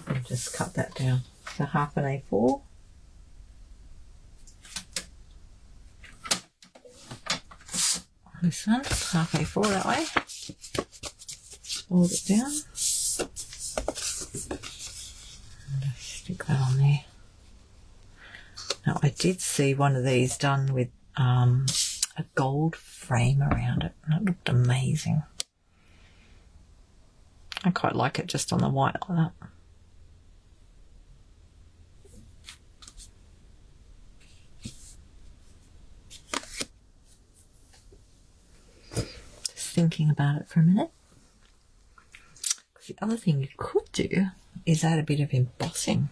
And just cut that down to half an A4. This one, half A4 that way. Fold it down. And just stick that on there. Now I did see one of these done with a gold frame around it, and it looked amazing. I quite like it just on the white like that. Thinking about it for a minute. The other thing you could do is add a bit of embossing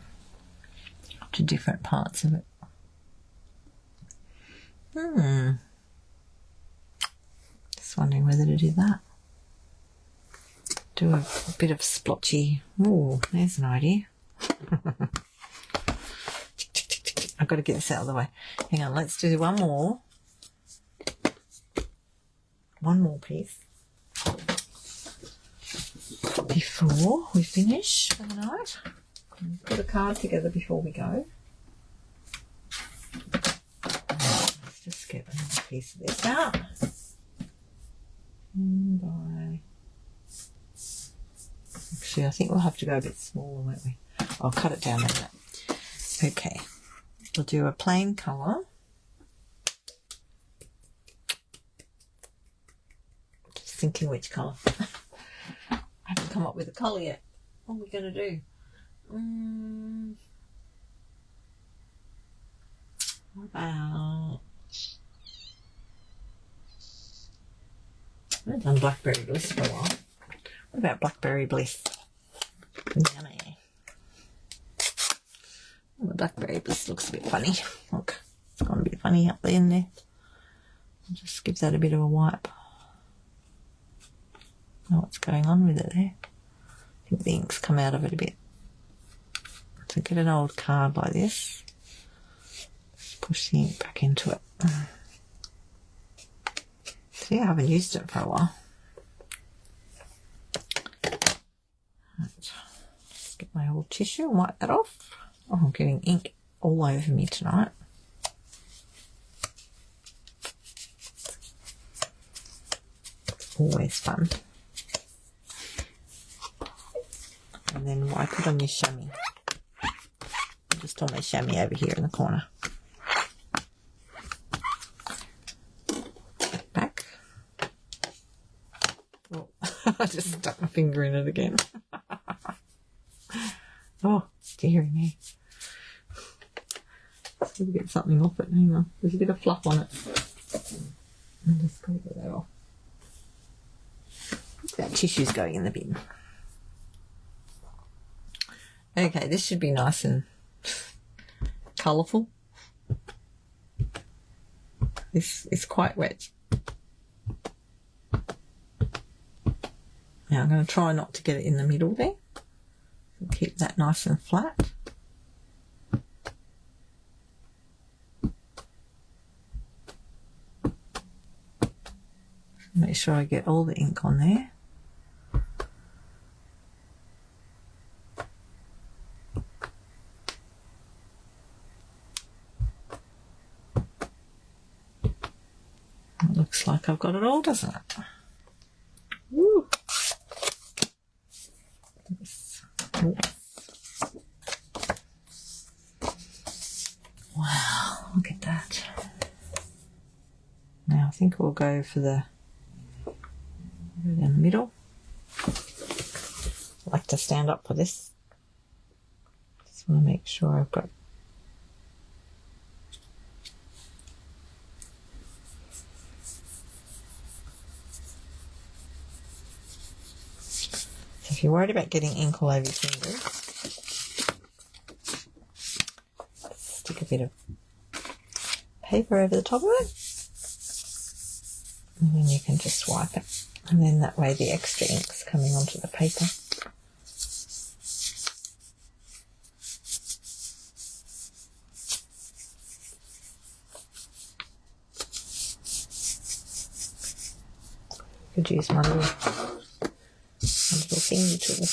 to different parts of it. Just wondering whether to do that. Do a bit of splotchy. Oh, there's an idea. I've got to get this out of the way. Hang on, let's do one more. One more piece before we finish for the night. Put a card together before we go. Let's just get another piece of this out. Actually, I think we'll have to go a bit smaller, won't we? I'll cut it down a bit. Okay, we'll do a plain colour. Thinking which colour. I haven't come up with a colour yet. What are we going to do? What about... I haven't done blackberry bliss for a while. What about Blackberry Bliss? Yummy. Oh, the Blackberry Bliss looks a bit funny. Look, it's gone a bit funny up the end there. I'll just give that a bit of a wipe. Know what's going on with it there. I think the ink's come out of it a bit. So get an old card like this. Just push the ink back into it. See, I haven't used it for a while. Right. Just get my old tissue and wipe that off. Oh, I'm getting ink all over me tonight. Always fun. And then wipe it on your chamois. Just on my chamois over here in the corner. Back. Oh, I just stuck my finger in it again. Oh, dearie me. Let's get something off it. Hang on. There's a bit of fluff on it. I'm just going to get that off. That tissue's going in the bin. Okay, this should be nice and colourful. This is quite wet. Now I'm going to try not to get it in the middle there. Keep that nice and flat. Make sure I get all the ink on there. It looks like I've got it all, doesn't it? Woo. Yes. Wow, look at that. Now I think we'll go for the in the middle. I like to stand up for this. Just want to make sure I've got if you're worried about getting ink all over your fingers, stick a bit of paper over the top of it, and then you can just wipe it, and then that way the extra ink's coming onto the paper. Could use my little finger tool.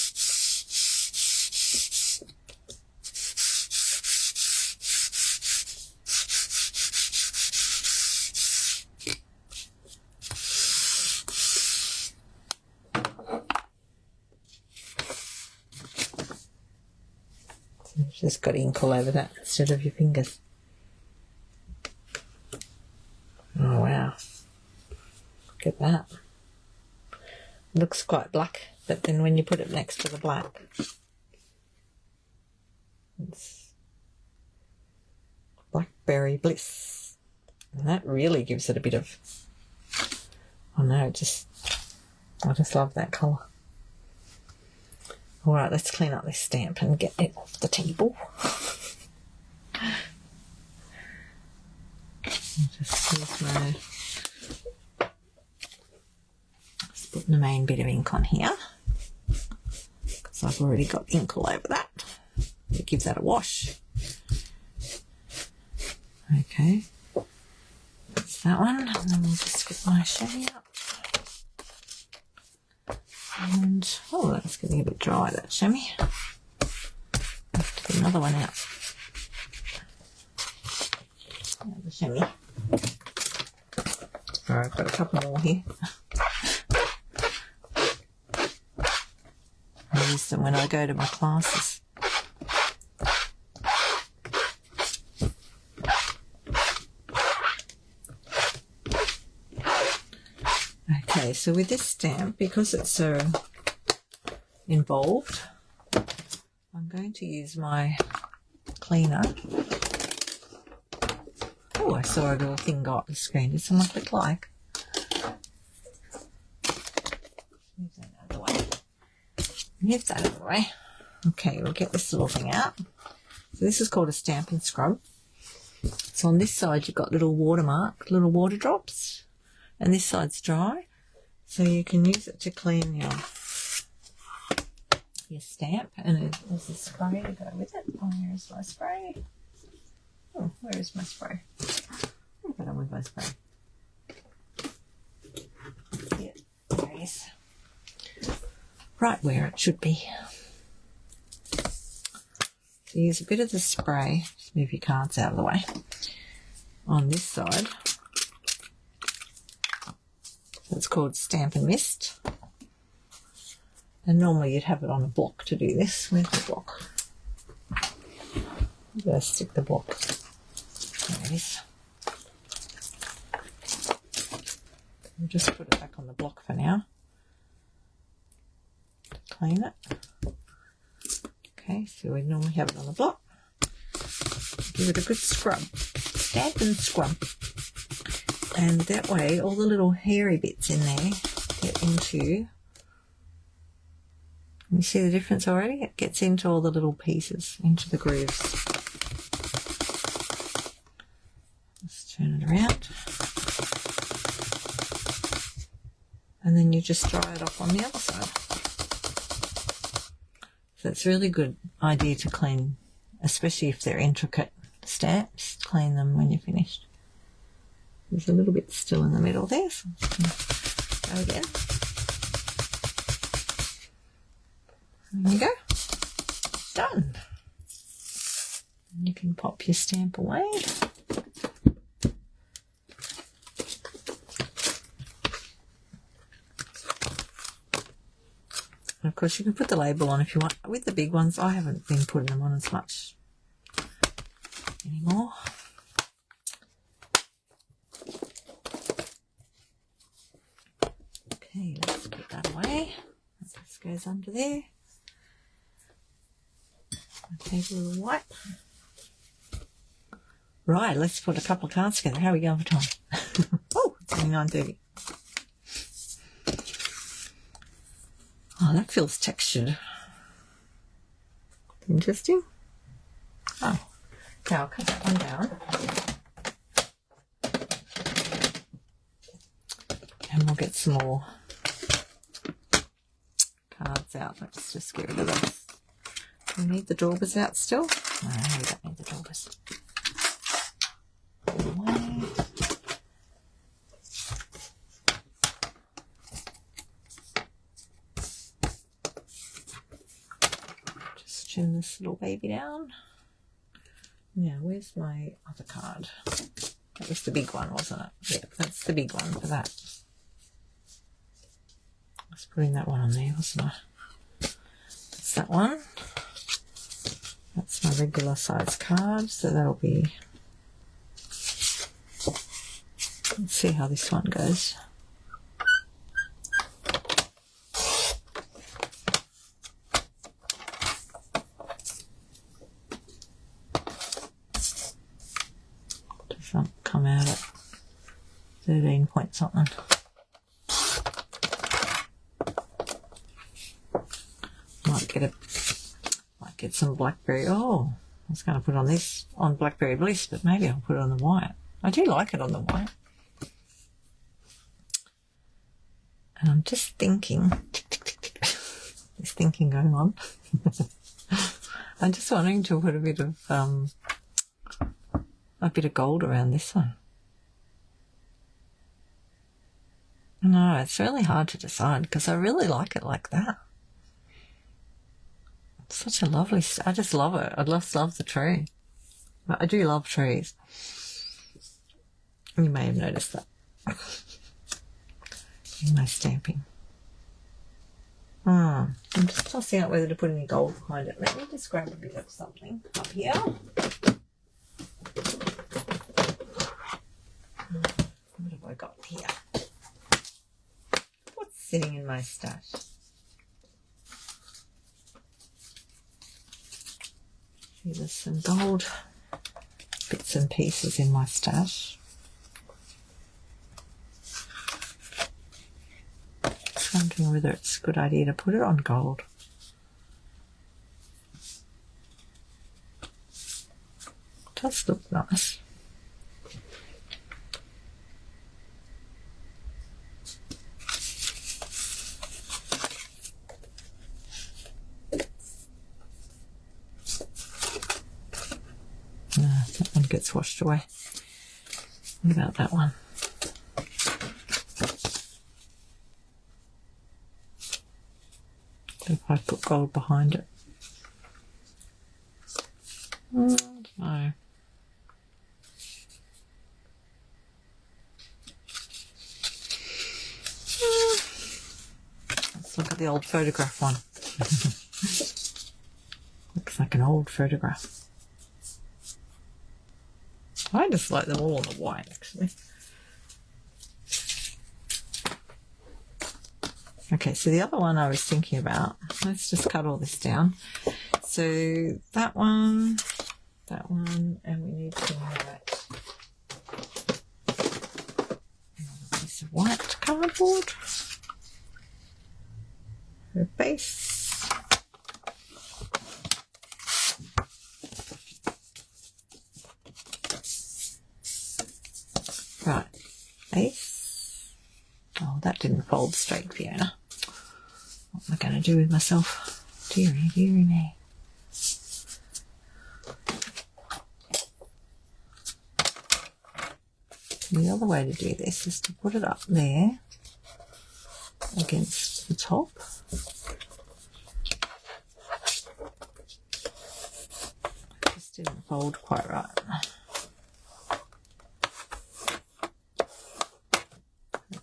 So you've just got ink all over that instead of your fingers. Oh wow, look at that. Looks quite black, but then when you put it next to the black, it's Blackberry Bliss. And that really gives it a bit of, oh no, I just love that colour. Alright, let's clean up this stamp and get it off the table. I'll just use my, put the main bit of ink on here because I've already got ink all over that. It gives that a wash. Okay, that's that one, and then we'll just get my chamois up. And oh, that's getting a bit dry, that chamois. I have to get another one out. The chamois. Alright, I've got a couple more here. I use them when I go to my classes. Okay, so with this stamp, because it's so involved, I'm going to use my cleaner. Oh, I saw a little thing go up the screen. Did someone click like? Move that out of the way. Get that out of the way. Okay, we'll get this little thing out. So this is called a Stampin' Scrub. So on this side you've got little watermark, little water drops, and this side's dry. So you can use it to clean your stamp, and there's a spray to go with it. Oh, here's my spray. Oh, where is my spray? I've got on with my spray. Yeah, there it is. Right where it should be. So use a bit of the spray, just move your cards out of the way, on this side. So it's called Stampin' Mist. And normally you'd have it on a block to do this. Where's the block? I'm going to stick the block. There it is. I'll just put it back on the block for now. Clean it. Okay, so we normally have it on the block. Give it a good scrub. Stampin' Scrub. And that way all the little hairy bits in there get into... You see the difference already? It gets into all the little pieces, into the grooves. Let's turn it around. And then you just dry it off on the other side. So it's a really good idea to clean, especially if they're intricate stamps. Clean them when you're finished. There's a little bit still in the middle there, so I'm just going to go again. There you go. Done. And you can pop your stamp away. And of course you can put the label on if you want. With the big ones, I haven't been putting them on as much anymore. Okay, let's put that away. This goes under there. Take a little white. Right, let's put a couple of cards together. How are we going for time? Oh, it's only 9:30. Oh, that feels textured. Interesting. Oh, now I'll cut that one down. And we'll get some more cards out. Let's just get rid of those. Do we need the daubers out still? No, we don't need the daubers. Away. Just trim this little baby down. Now, where's my other card? That was the big one, wasn't it? Yeah, that's the big one for that. I was putting that one on there, wasn't I? That's that one. That's my regular size card, so that'll be... Let's see how this one goes. Doesn't come out at 13 point something. Might get some blackberry. Oh, I was going to put on this on Blackberry Bliss, but maybe I'll put it on the white. I do like it on the white. And I'm just thinking, there's thinking going on. I'm just wanting to put a bit of gold around this one. No, it's really hard to decide because I really like it like that. It's such a lovely, I just love it. I just love the tree. But I do love trees. You may have noticed that in my stamping. I'm just tossing out whether to put any gold behind it. Let me just grab a bit of something up here. What have I got here? What's sitting in my stash? See, there's some gold bits and pieces in my stash. Just wondering whether it's a good idea to put it on gold. does look nice. That one gets washed away. What about that one? If I put gold behind it. No. Let's look at the old photograph one. Looks like an old photograph. I just like them all on the white, actually. Okay, so the other one I was thinking about, let's just cut all this down. So that one, and we need to write another piece of white cardboard for a base. Right, base. Oh, that didn't fold straight, Fiona. What am I going to do with myself? Dearie, dearie me. The other way to do this is to put it up there against the top. It just didn't fold quite right.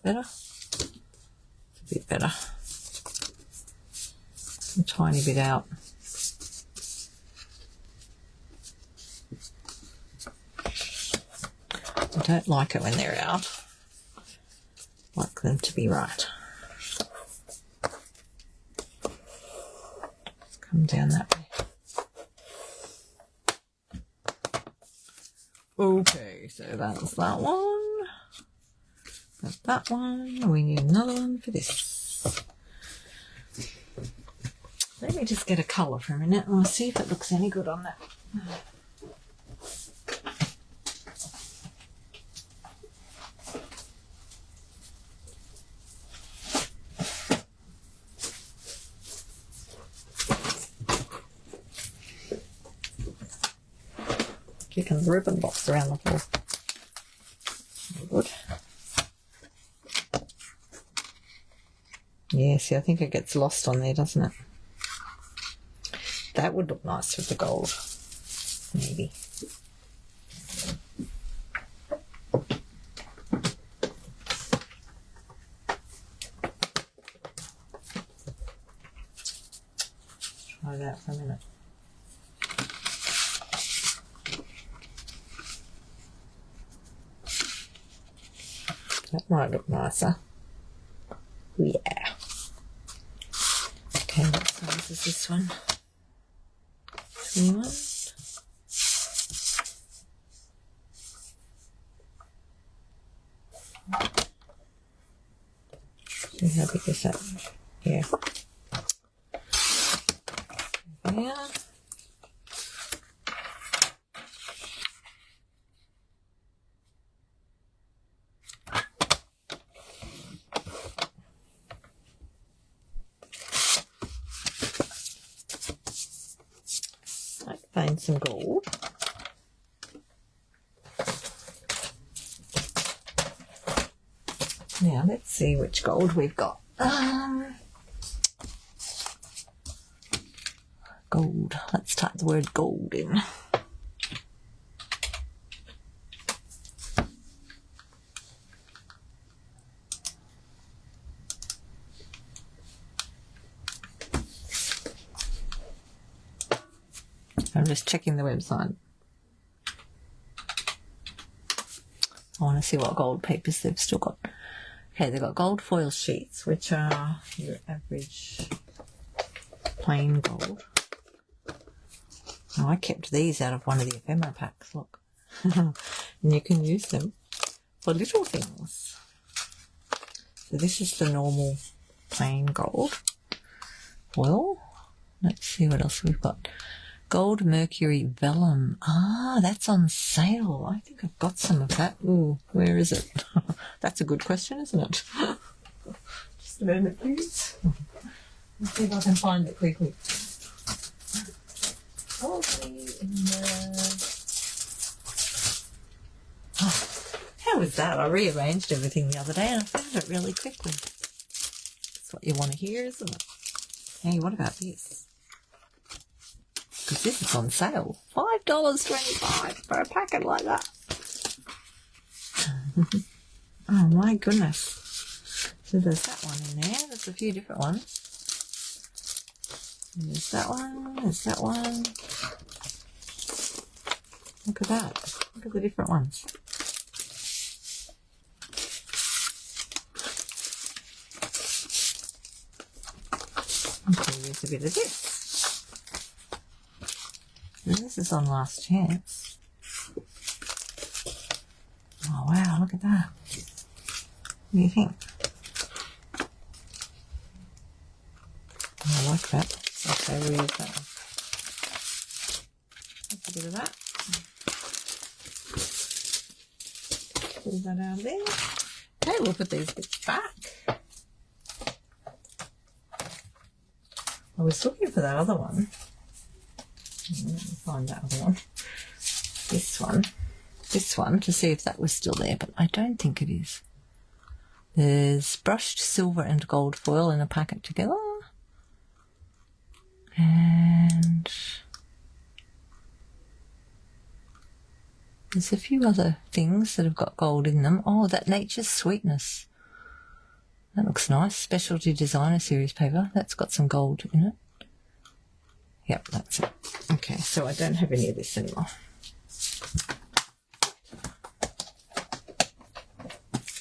Better? It's a bit better. A tiny bit out. I don't like it when they're out. I like them to be right. Let's come down that way. Okay, so that's that one. That's that one. We need another one for this. Let me just get a colour for a minute and we'll see if it looks any good on that. Kicking the ribbon box around the floor. Very good. Yeah, see, I think it gets lost on there, doesn't it? That would look nice with the gold, maybe. Try that for a minute. That might look nicer. Yeah. Okay, what size is this one? 21. See how big is that? Yeah. There. Find some gold. Now let's see which gold we've got. Gold. Let's type the word gold in. I'm just checking the website. I want to see what gold papers they've still got. Okay, they've got gold foil sheets, which are your average plain gold. Oh, I kept these out of one of the ephemera packs, look. And you can use them for little things. So this is the normal plain gold foil. Let's see what else we've got. Gold Mercury Vellum. Ah, that's on sale. I think I've got some of that. Ooh, where is it? That's a good question, isn't it? Just a moment, please. Let's see if I can find it quickly. Probably in the... Oh, how was that? I rearranged everything the other day and I found it really quickly. That's what you want to hear, isn't it? Hey, what about this? Because this is on sale. $5.25 for a packet like that. Oh my goodness. So there's that one in there. There's a few different ones. And there's that one. There's that one. Look at that. Look at the different ones. I'm going to use a bit of this. And this is on Last Chance. Oh wow, look at that. What do you think? I like that. Okay, we'll use that one. That's a bit of that. Pull that out of there. Okay, we'll put these bits back. I was looking for that other one. Let me find that other one. This one, to see if that was still there, but I don't think it is. There's brushed silver and gold foil in a packet together. And there's a few other things that have got gold in them. Oh, that Nature's Sweetness. That looks nice. Specialty Designer Series paper. That's got some gold in it. Yep, that's it. Okay, so I don't have any of this anymore.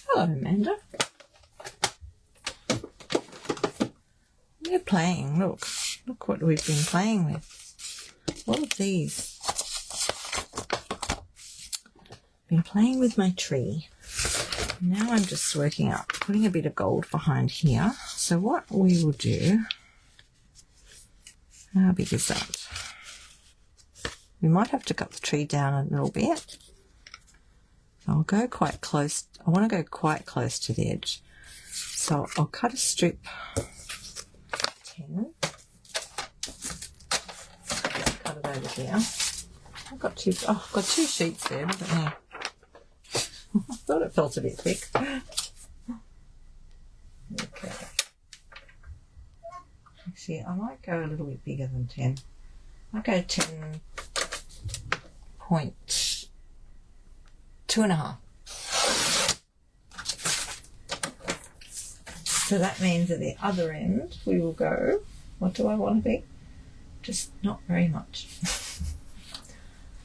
Hello, Amanda. We're playing. Look what we've been playing with. All of these. Been playing with my tree. Now I'm just working up, putting a bit of gold behind here. So what we will do, how big is that? We might have to cut the tree down a little bit. I'll go quite close. I want to go quite close to the edge. So I'll cut a strip 10. Cut it over here. I've got two sheets there, look at me. I thought it felt a bit thick. Okay. Actually, I might go a little bit bigger than 10. I'll go 10.2.5. So that means at the other end we will go, what do I want to be? Just not very much.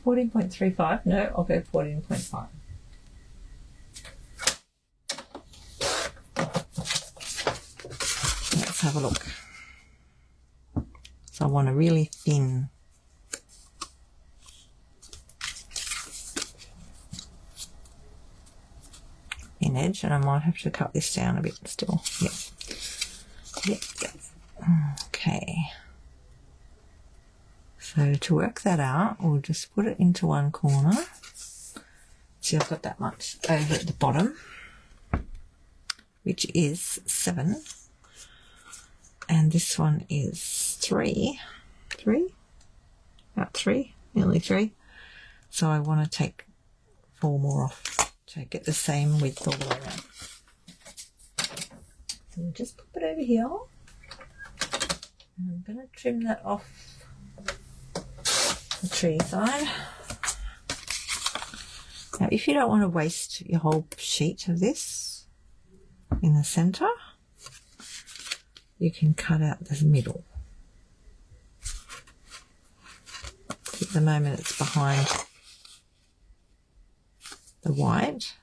14.35, no, I'll go 14.5. Let's have a look. So I want a really thin edge, and I might have to cut this down a bit still. Yep. Okay. So to work that out, we'll just put it into one corner. See, I've got that much over at the bottom, which is 7. And this one is 3. About 3, nearly 3. So I want to take 4 more off to get the same width all the way around. So we'll just pop it over here. And I'm going to trim that off the tree side. Now, if you don't want to waste your whole sheet of this in the centre, you can cut out the middle. At the moment it's behind the white.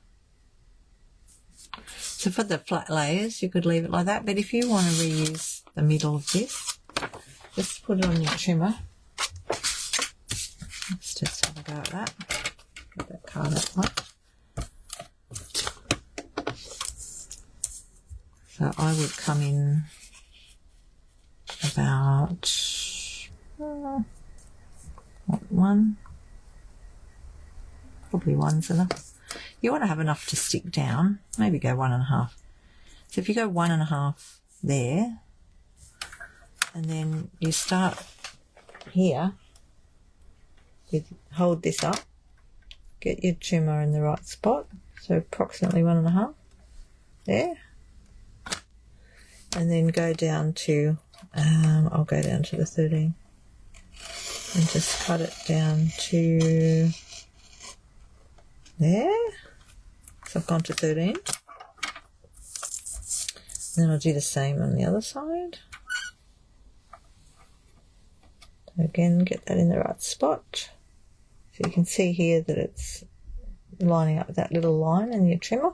So for the flat layers you could leave it like that, but if you want to reuse the middle of this, just put it on your trimmer. Let's just have a go at that. Get that card out like. So I would come in about one. Probably one's enough. You want to have enough to stick down. Maybe go 1.5. So if you go 1.5 there, and then you start here, hold this up, get your trimmer in the right spot, so approximately 1.5 there, and then go down to, I'll go down to the 13, and just cut it down to there. So I've gone to 13. Then I'll do the same on the other side. So again, get that in the right spot. So you can see here that it's lining up with that little line in your trimmer.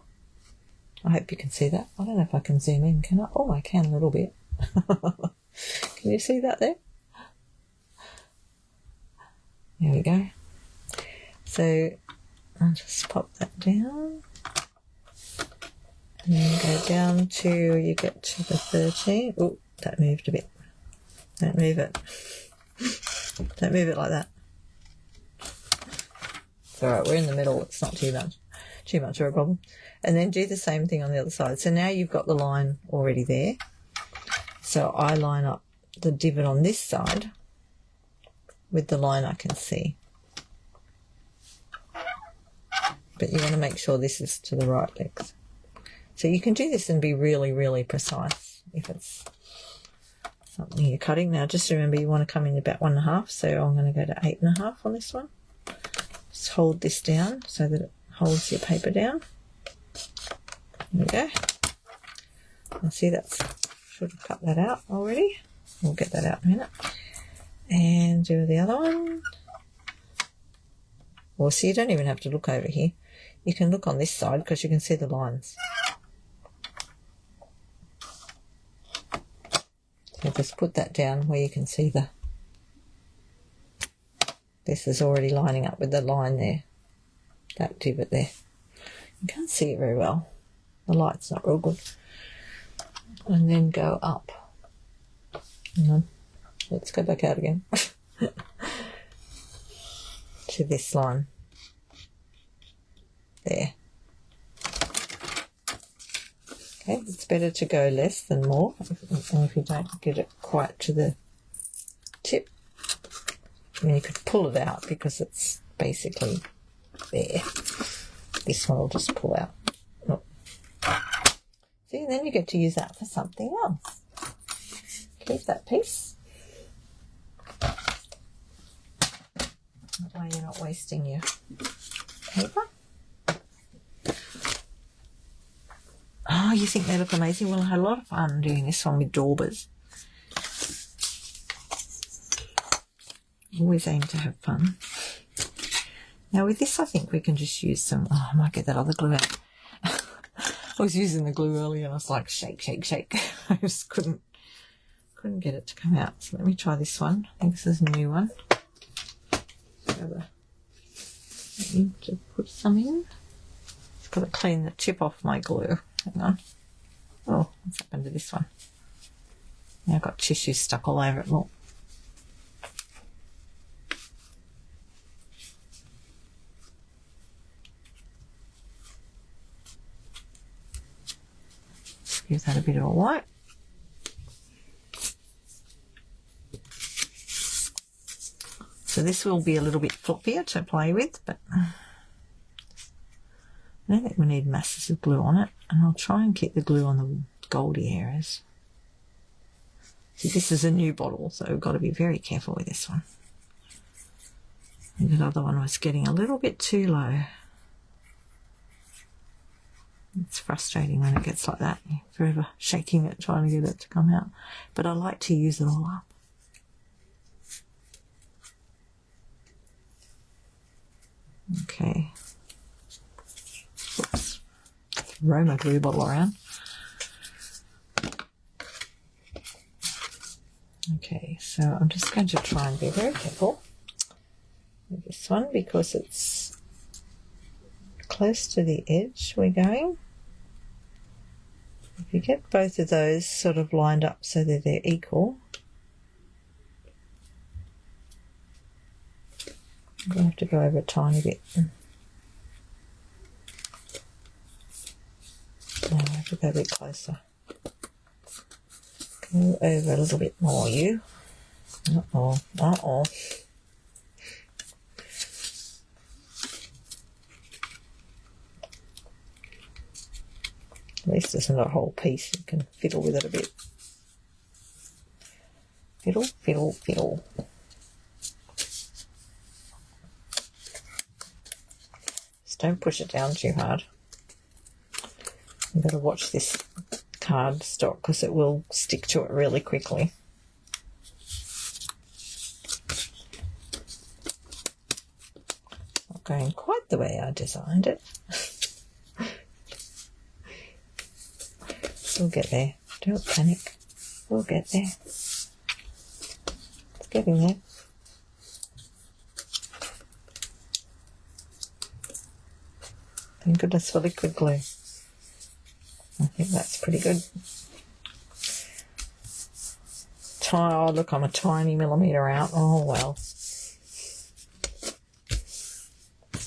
I hope you can see that. I don't know if I can zoom in, can I? Oh, I can a little bit. Can you see that there? There we go. So I'll just pop that down. And then go down to, you get to the 13. Oh, that moved a bit. Don't move it. Don't move it like that. It's alright, we're in the middle, it's not too much of a problem. And then do the same thing on the other side. So now you've got the line already there. So I line up the divot on this side with the line I can see. But you want to make sure this is to the right length. So you can do this and be really, really precise if it's something you're cutting. Now just remember you want to come in about 1.5, so I'm going to go to 8.5 on this one. Just hold this down so that it holds your paper down. There we go. Now see, that's, should have cut that out already. We'll get that out in a minute. And do the other one. Well, see, you don't even have to look over here. You can look on this side because you can see the lines. So just put that down where you can see this is already lining up with the line there, that divot there. You can't see it very well. The light's not real good. And then go up. Hang on. Let's go back out again. To this line. There. Okay, it's better to go less than more. And if you don't get it quite to the tip, I mean, you could pull it out because it's basically there. This one will just pull out. Oh. See, and then you get to use that for something else. Keep that piece. That way you're not wasting your paper. Oh, you think they look amazing? Well, I had a lot of fun doing this one with daubers. Always aim to have fun. Now with this, I think we can just use some, oh, I might get that other glue out. I was using the glue earlier and I was like, shake, shake, shake. I just couldn't get it to come out. So let me try this one. I think this is a new one. I need to put some in. Just got to clean the tip off my glue. Hang on. Oh, what's happened to this one? Now I've got tissue stuck all over it. Look. Give that a bit of a wipe. So this will be a little bit floppier to play with, but I don't think we need masses of glue on it. And I'll try and keep the glue on the goldy areas. See, this is a new bottle, so we've got to be very careful with this one. And the other one was getting a little bit too low. It's frustrating when it gets like that. You're forever shaking it, trying to get it to come out. But I like to use it all up. Okay. Oops. Throw my glue bottle around. Okay, so I'm just going to try and be very careful with this one because it's close to the edge we're going. If you get both of those sort of lined up so that they're equal, I'm going to have to go over a tiny bit. No, I have to go a bit closer. Go over a little bit more, you. Uh-oh, uh-oh. At least it's not a whole piece. You can fiddle with it a bit. Fiddle, fiddle, fiddle. Just don't push it down too hard. You better watch this cardstock because it will stick to it really quickly. Not going quite the way I designed it. We'll get there. Don't panic. We'll get there. It's getting there. Thank goodness for liquid glue. I think that's pretty good. Oh, look, I'm a tiny millimetre out. Oh, well. It's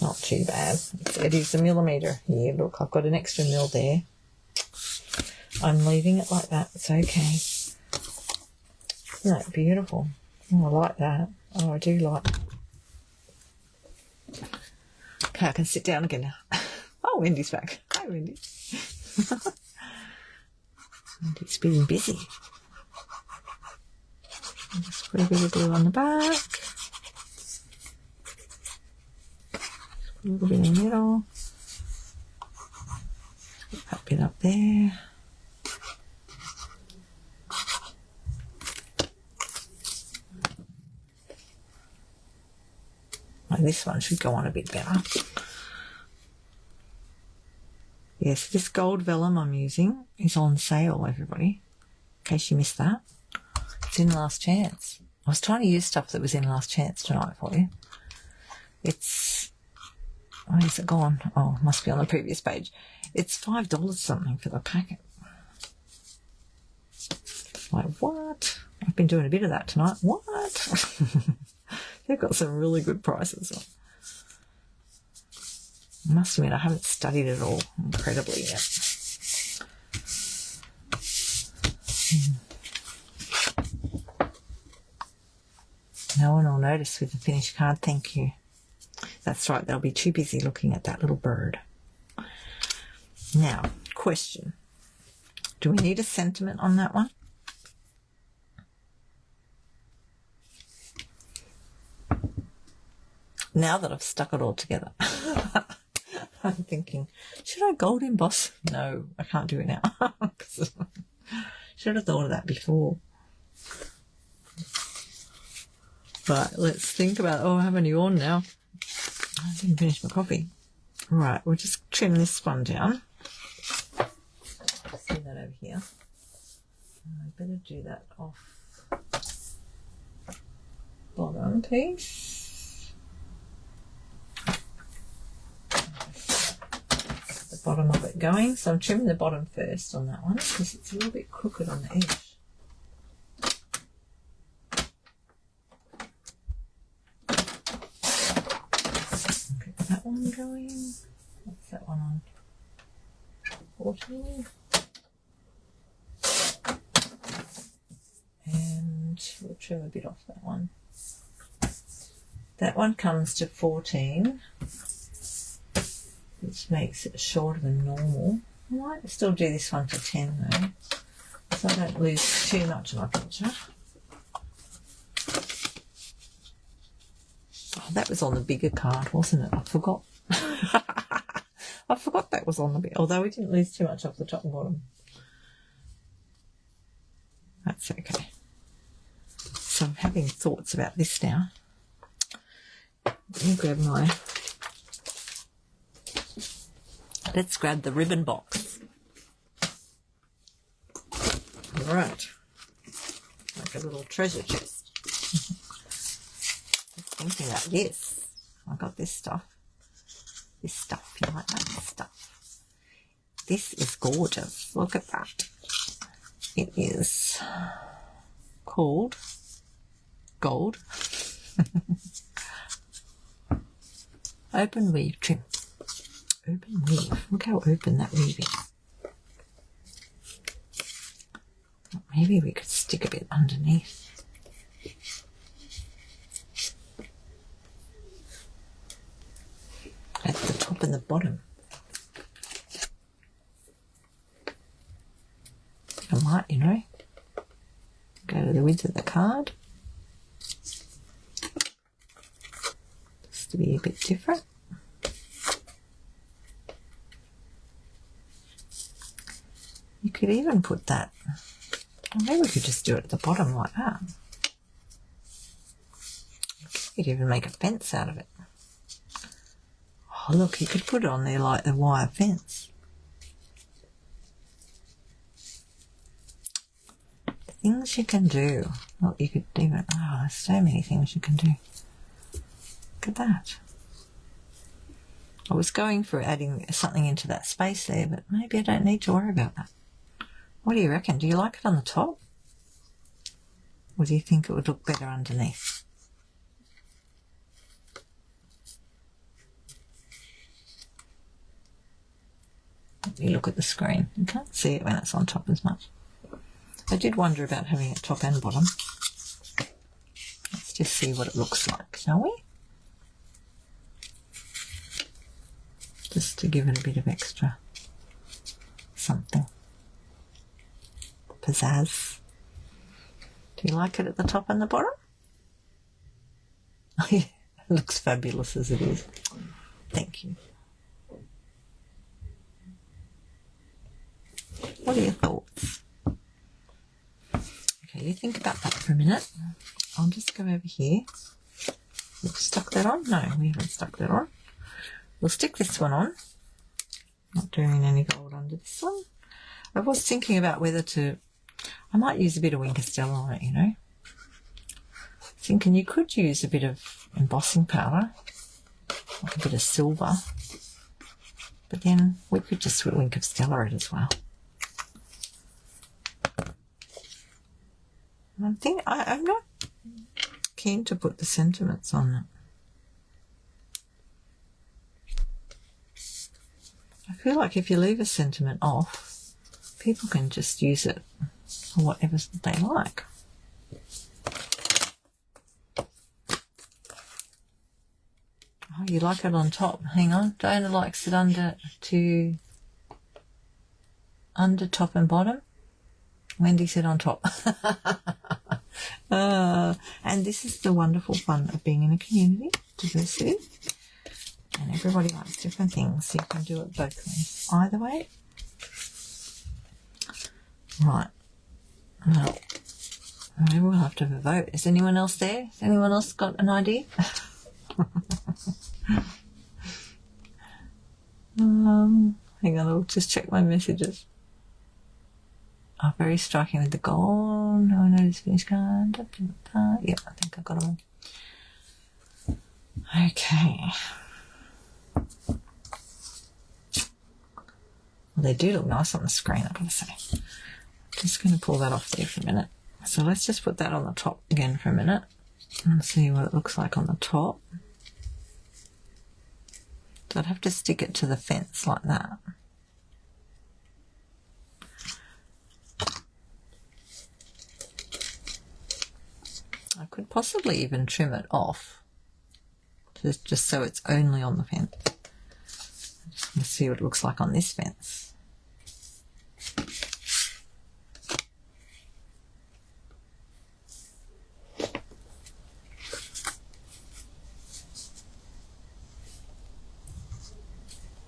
not too bad. It is a millimetre here. Look, I've got an extra mil there. I'm leaving it like that. It's okay. Isn't that beautiful? Oh, I like that. Oh, I do like it. Okay, I can sit down again now. Oh, Wendy's back. Hi, Wendy. Wendy's been busy. I'll just put a bit of glue on the back. Just put a little bit in the middle. Put that bit up there. And this one should go on a bit better. Yes, this gold vellum I'm using is on sale, everybody. In case you missed that. It's in Last Chance. I was trying to use stuff that was in Last Chance tonight for you. It's... Where is it gone? Oh, it must be on the previous page. It's $5 something for the packet. Like, what? I've been doing a bit of that tonight. What? They've got some really good prices on. I must admit, I haven't studied it all incredibly yet. No one will notice with the finished card, thank you. That's right, they'll be too busy looking at that little bird. Now, question. Do we need a sentiment on that one? Now that I've stuck it all together, I'm thinking, should I gold emboss? No, I can't do it now. Should have thought of that before. Right, let's think about, oh, I have a new on now. I didn't finish my coffee. Right, we'll just trim this one down. See that over here. I better do that off bottom piece. The bottom of it going. So I'm trimming the bottom first on that one because it's a little bit crooked on the edge. Get that one going. What's that one on? 14. And we'll trim a bit off that one. That one comes to 14, which makes it shorter than normal. I might still do this one to 10 though, so I don't lose too much of my picture. Oh, that was on the bigger card, wasn't it? I forgot. I forgot that was on the big, although we didn't lose too much off the top and bottom. That's okay. So I'm having thoughts about this now. Let me grab my... Let's grab the ribbon box. All right. Like a little treasure chest. Just thinking about this. I got this stuff. This stuff. You like that stuff? This is gorgeous. Look at that. It is called gold. Open weave trim. Open weave. Look how open that weave is. Maybe we could stick a bit underneath. At the top and the bottom. I might, you know, go to the width of the card. Just to be a bit different. You could even put that, or maybe we could just do it at the bottom like that. You could even make a fence out of it. Oh look, you could put it on there like the wire fence. Things you can do. Look, you could even, oh, there's so many things you can do. Look at that. I was going for adding something into that space there, but maybe I don't need to worry about that. What do you reckon? Do you like it on the top? Or do you think it would look better underneath? Let me look at the screen. You can't see it when it's on top as much. I did wonder about having it top and bottom. Let's just see what it looks like, shall we? Just to give it a bit of extra something. Pizzazz. Do you like it at the top and the bottom? It looks fabulous as it is. Thank you. What are your thoughts? Okay, you think about that for a minute. I'll just go over here. We've stuck that on? No, we haven't stuck that on. We'll stick this one on. Not doing any gold under this one. I was thinking about whether to, I might use a bit of Winkestella on it, you know. Thinking you could use a bit of embossing powder, like a bit of silver, but then we could just Winkestella it as well. I'm not keen to put the sentiments on it. I feel like if you leave a sentiment off, people can just use it for whatever they like. Oh, you like it on top. Hang on. Dana likes it under top and bottom. Wendy said on top. And this is the wonderful fun of being in a community, diversity. And everybody likes different things, so you can do it both ways. Either way. Right. Well, maybe we'll have to have a vote. Is anyone else there? Has anyone else got an idea? Hang on, I'll just check my messages. Oh, very striking with the gold. No, I noticed finish card. Yeah, I think I got them all. Okay. Well, they do look nice on the screen, I've got to say. Just going to pull that off there for a minute. So let's just put that on the top again for a minute and see what it looks like on the top. So I'd have to stick it to the fence like that. I could possibly even trim it off, just so it's only on the fence. I just want to see what it looks like on this fence.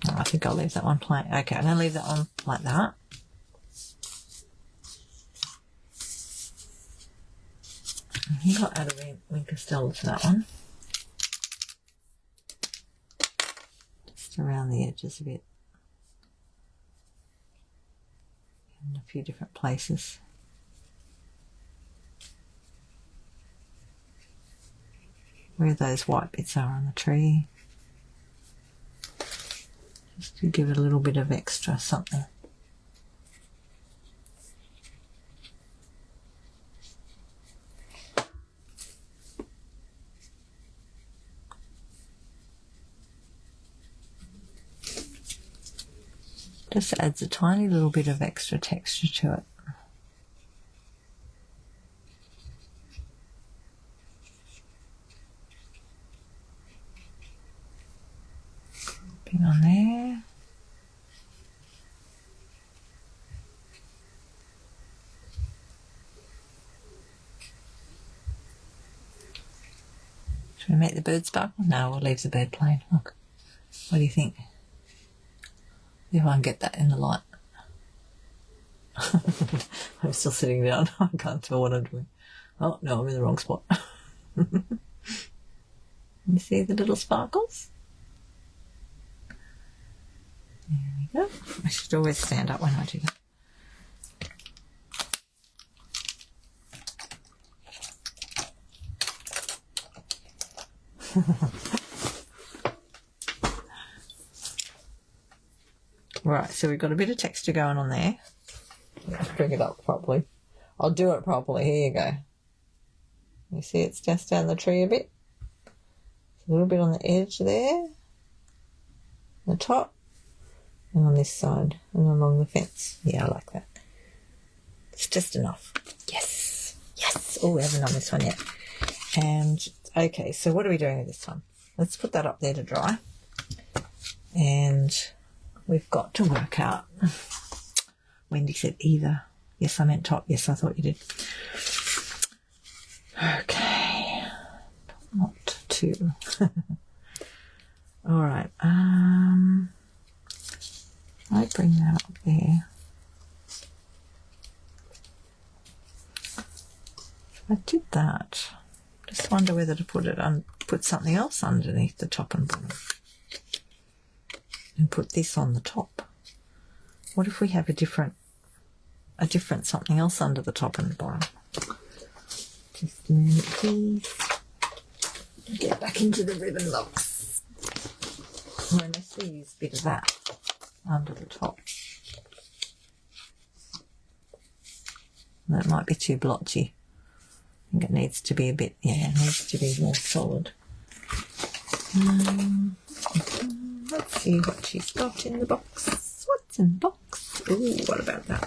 Oh, I think I'll leave that one plain. Okay, I'm going to leave that one like that. You got add a Winkestella to that one. Just around the edges a bit. In a few different places. Where those white bits are on the tree. Just to give it a little bit of extra something. Just adds a tiny little bit of extra texture to it. Bit on there. Should we make the bird sparkle? No, we'll leave the bird plain. Look. What do you think? If I can get that in the light. I'm still sitting down. I can't tell what I'm doing. Oh, no, I'm in the wrong spot. You see the little sparkles? There we go. I should always stand up when I do that. Right, so we've got a bit of texture going on there. Let's bring it up properly. I'll do it properly. Here you go. You see it's just down the tree a bit. A little bit on the edge there. The top. And on this side. And along the fence. Yeah, I like that. It's just enough. Yes. Yes. Oh, we haven't done this one yet. And, okay, so what are we doing with this one? Let's put that up there to dry. And we've got to work out. Wendy said either. Yes, I meant top. Yes, I thought you did. Okay. Not two. All right. I bring that up there. If I did that, just wonder whether to put it on, put something else underneath the top and bottom. And put this on the top. What if we have a different something else under the top and the bottom? Just a minute, please. Get back into the ribbon box. Unless we use a bit of that under the top. That might be too blotchy. I think it needs to be a bit, yeah, it needs to be more solid. Let's see what she's got in the box. What's in the box? Ooh, what about that?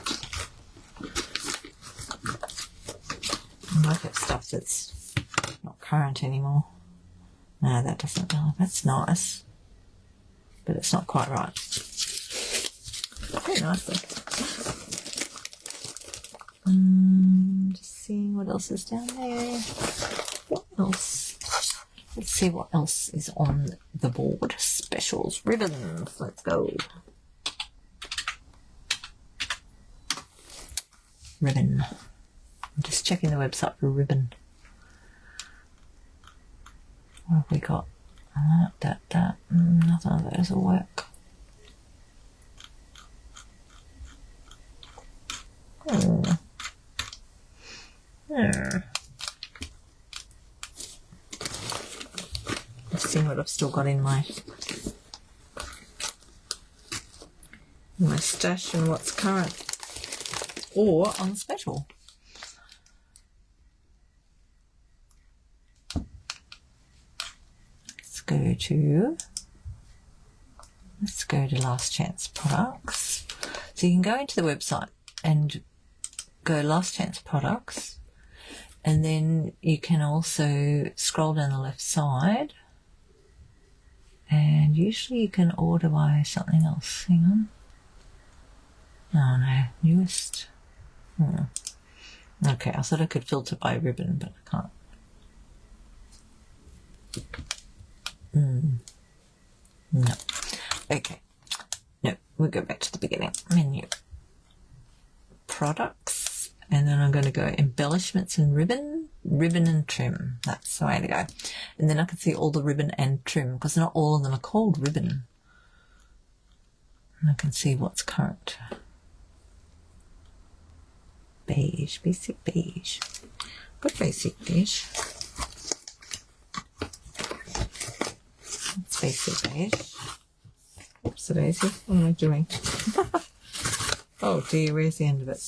I like that stuff that's not current anymore. No, that doesn't go. That's nice. But it's not quite right. Very nice though. Just seeing what else is down there. What else? Let's see what else is on the board. Specials, ribbons. Let's go. Ribbon. I'm just checking the website for ribbon. What have we got? Nothing of those will work. Let's see what I've still got in my stash and what's current or on special. Let's go to Last Chance Products. So you can go into the website and go Last Chance Products, and then you can also scroll down the left side, and usually you can order by something else. Hang on. Oh no, newest. Okay, I thought I could filter by ribbon, but I can't. No. Okay. No, we'll go back to the beginning. Menu. Products. And then I'm going to go embellishments and ribbon and trim. That's the way to go. And then I can see all the ribbon and trim, because not all of them are called ribbon. And I can see what's current. Beige, basic beige. Good basic beige. That's basic beige. Oops, daisy. What am I doing? Oh dear, where's the end of it?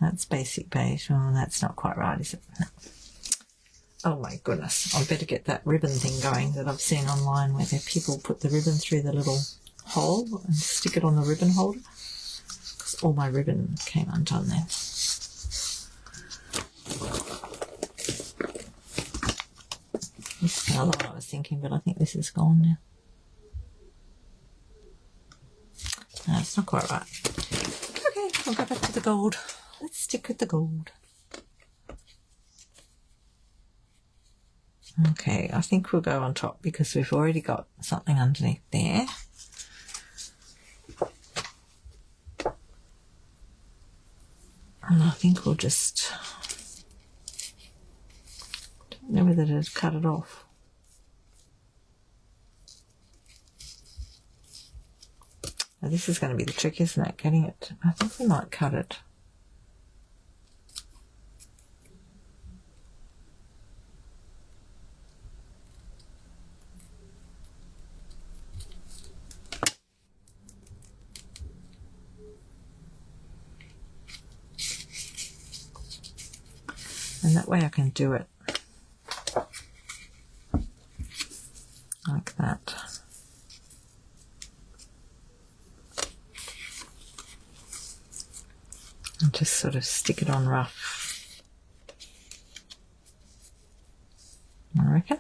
That's basic beige. Oh, that's not quite right, is it? No. Oh my goodness. I better get that ribbon thing going that I've seen online where people put the ribbon through the little hole and stick it on the ribbon holder, because all my ribbon came undone then. This is the other one I was thinking, but I think this is gone now. No, it's not quite right. Okay, we'll go back to the gold. Let's stick with the gold. Okay, I think we'll go on top because we've already got something underneath there. And I think we'll just, don't know whether to cut it off. Now this is going to be the trick, isn't it? Getting it, I think we might cut it. And that way I can do it like that. And just sort of stick it on rough, I reckon.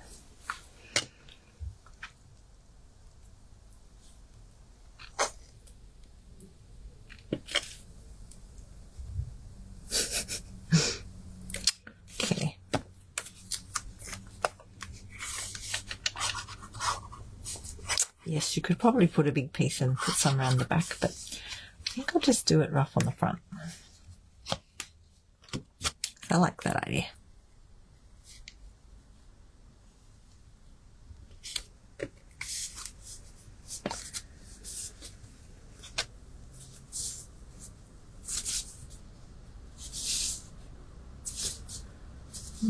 Yes, you could probably put a big piece and put some around the back, but I think I'll just do it rough on the front. I like that idea.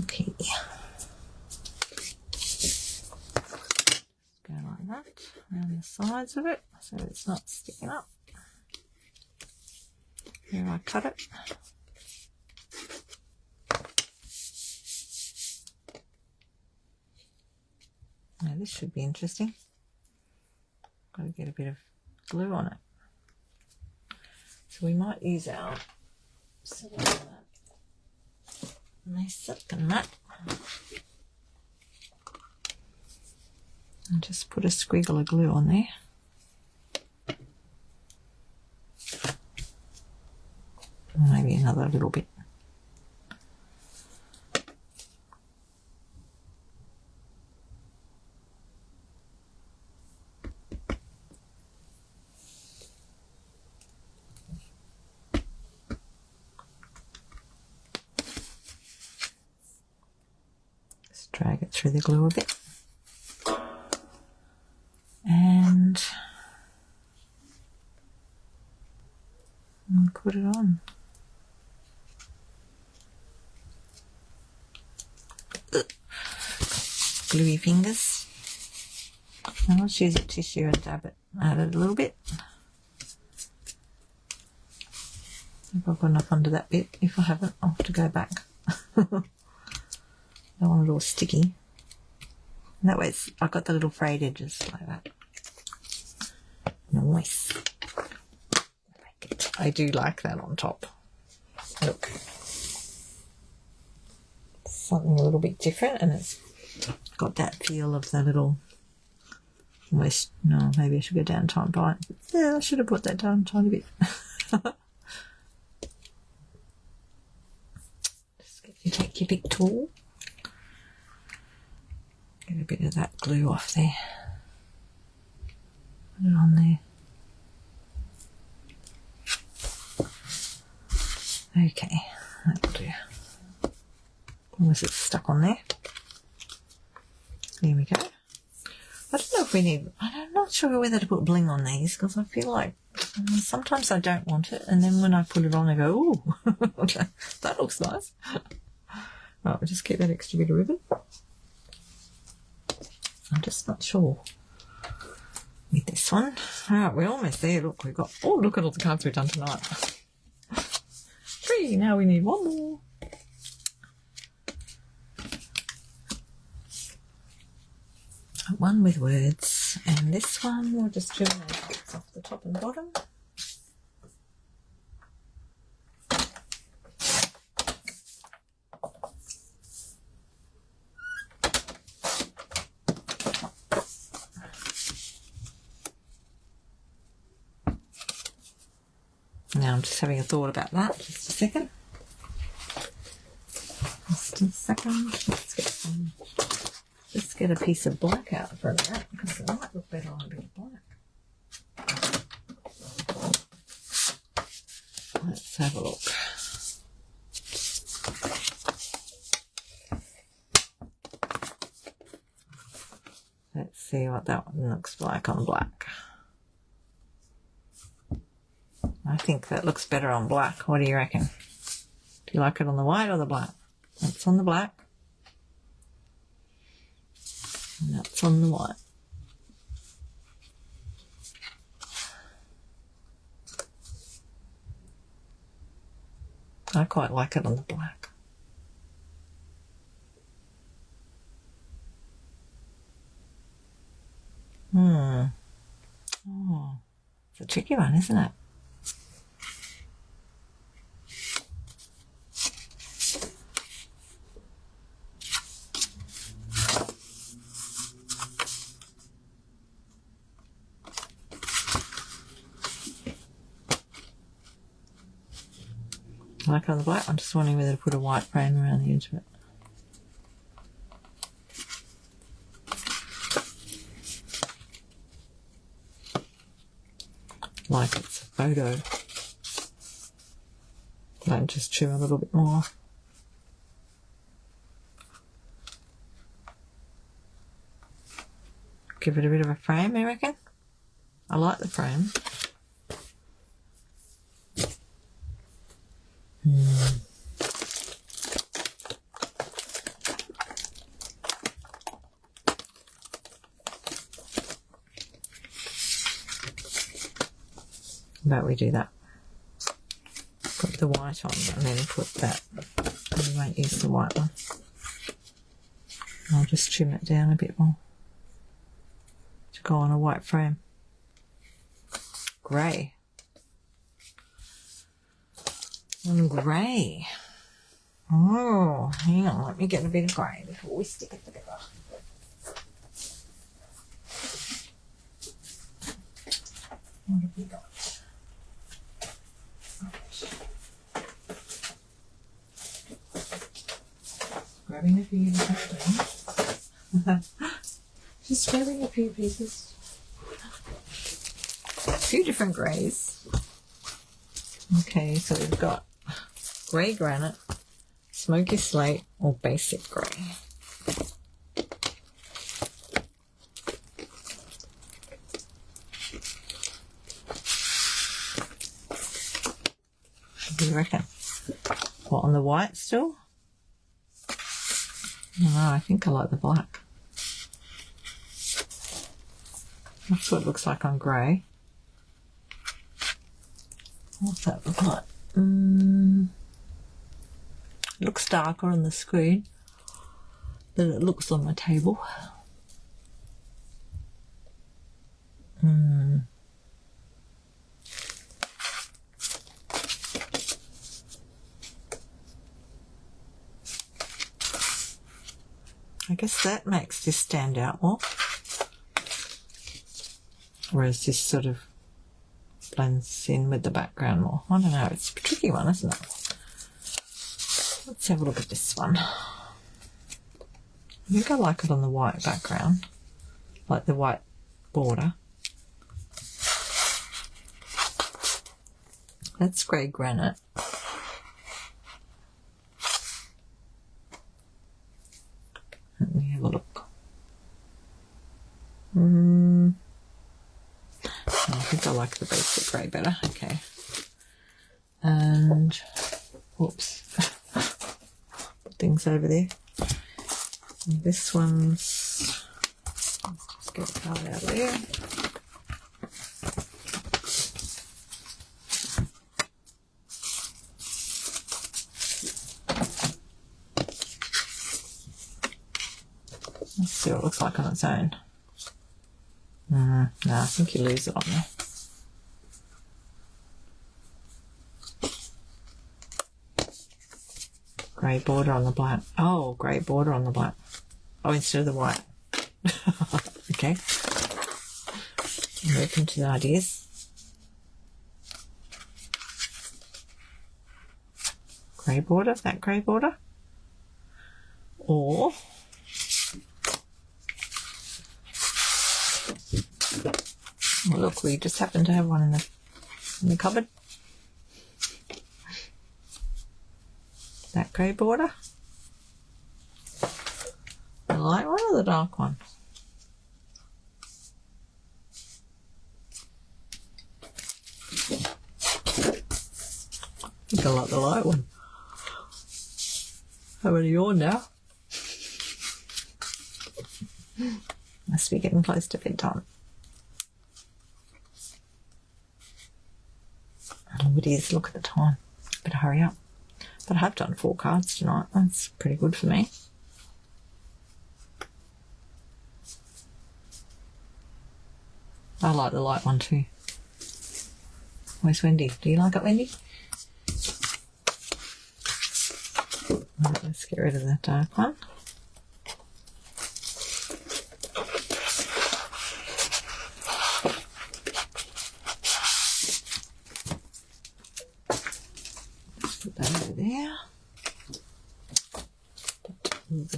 Okay. Go like that around the sides of it so it's not sticking up. Here I cut it. Now this should be interesting. Got to get a bit of glue on it. So we might use our nice silicone mat and just put a squiggle of glue on there. Maybe another little bit. Just drag it through the glue a bit. And put it on. Gluey fingers. Now let's use a tissue and dab it at it a little bit. If I've got enough under that bit. If I haven't, I'll have to go back. Don't want it all sticky. And that way I've got the little frayed edges like that. Nice. I do like that on top. Look. Something a little bit different, and it's got that feel of the little almost, no, maybe I should go down time by. Yeah, I should have put that down a tiny bit. Just take your big tool, get a bit of that glue off there, put it on there. Okay, that'll do. Unless it's stuck on there. There we go. I don't know if we need, I'm not sure whether to put bling on these because I feel like sometimes I don't want it, and then when I put it on I go, ooh, that looks nice. Right, we'll just keep that extra bit of ribbon. I'm just not sure with this one. Alright, we're almost there. Look, we've got, oh, look at all the cards we've done tonight. 3, now we need one more. One with words And this one, we'll just trim those bits off the top and bottom. Now I'm just having a thought about that. Just a second. Just a second. Let's get a piece of black out in front of that because it might look better on a bit of black. Let's have a look. Let's see what that one looks like on black. I think that looks better on black. What do you reckon? Do you like it on the white or the black? That's on the black. And that's on the white. I quite like it on the black. Oh, it's a tricky one, isn't it? I like it on the black. I'm just wondering whether to put a white frame around the edge of it. Like it's a photo. Might just trim a little bit more. Give it a bit of a frame, I reckon. I like the frame. But we do that. Put the white on and then put that. We won't use the white one. I'll just trim it down a bit more to go on a white frame. Grey. And grey. Oh, hang on, let me get a bit of grey before we stick it together. What have we got? Grabbing a few different things. Just grabbing a few pieces. A few different greys. Okay, so we've got grey granite, smoky slate, or basic grey. What do you reckon? What, on the white still? No, I think I like the black. That's what it looks like on grey. What's that look like? It looks darker on the screen than it looks on my table. I guess that makes this stand out more. Whereas this sort of blends in with the background more. I don't know, it's a tricky one, isn't it? Let's have a look at this one. I think I like it on the white background, like the white border. That's grey granite. Let me have a look. I think I like the basic grey better. Okay. And, whoops. Put things over there. And this one's, let's just get the card out of there. Let's see what it looks like on its own. No, I think you lose it on there. Grey border on the black. Oh, grey border on the black. Oh, instead of the white. Okay. I'm open to the ideas. Grey border, that grey border. Or oh, look, we just happen to have one in the cupboard. That grey border. The light one or the dark one? I think I like the light one. How many are on now? Must be getting close to bedtime. Oh, it is. Look at the time. Better hurry up. But I have done 4 cards tonight. That's pretty good for me. I like the light one too. Where's Wendy? Do you like it, Wendy? Right, let's get rid of that dark one.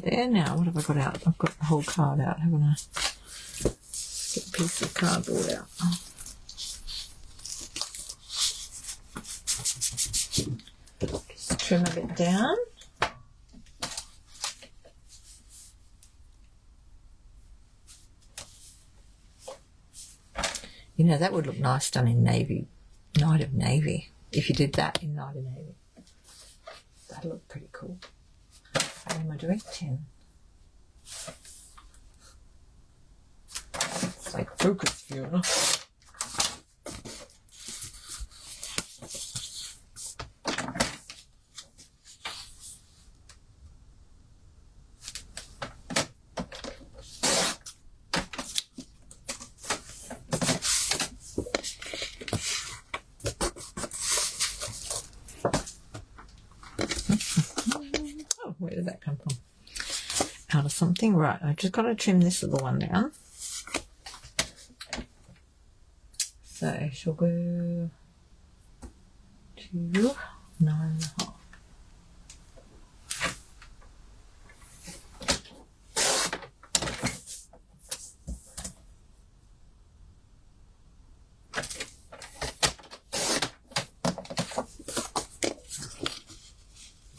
There now. What have I got out? I've got the whole card out, haven't I? Let's get a piece of cardboard out. Just trim a bit down. You know, that would look nice done in navy, Night of Navy. If you did that in Night of Navy, that'd look pretty cool. How am I doing? 10. It's like focus, Fiona. Where did that come from? Out of something. Right, I've just got to trim this little one down. So she'll go to 9.5.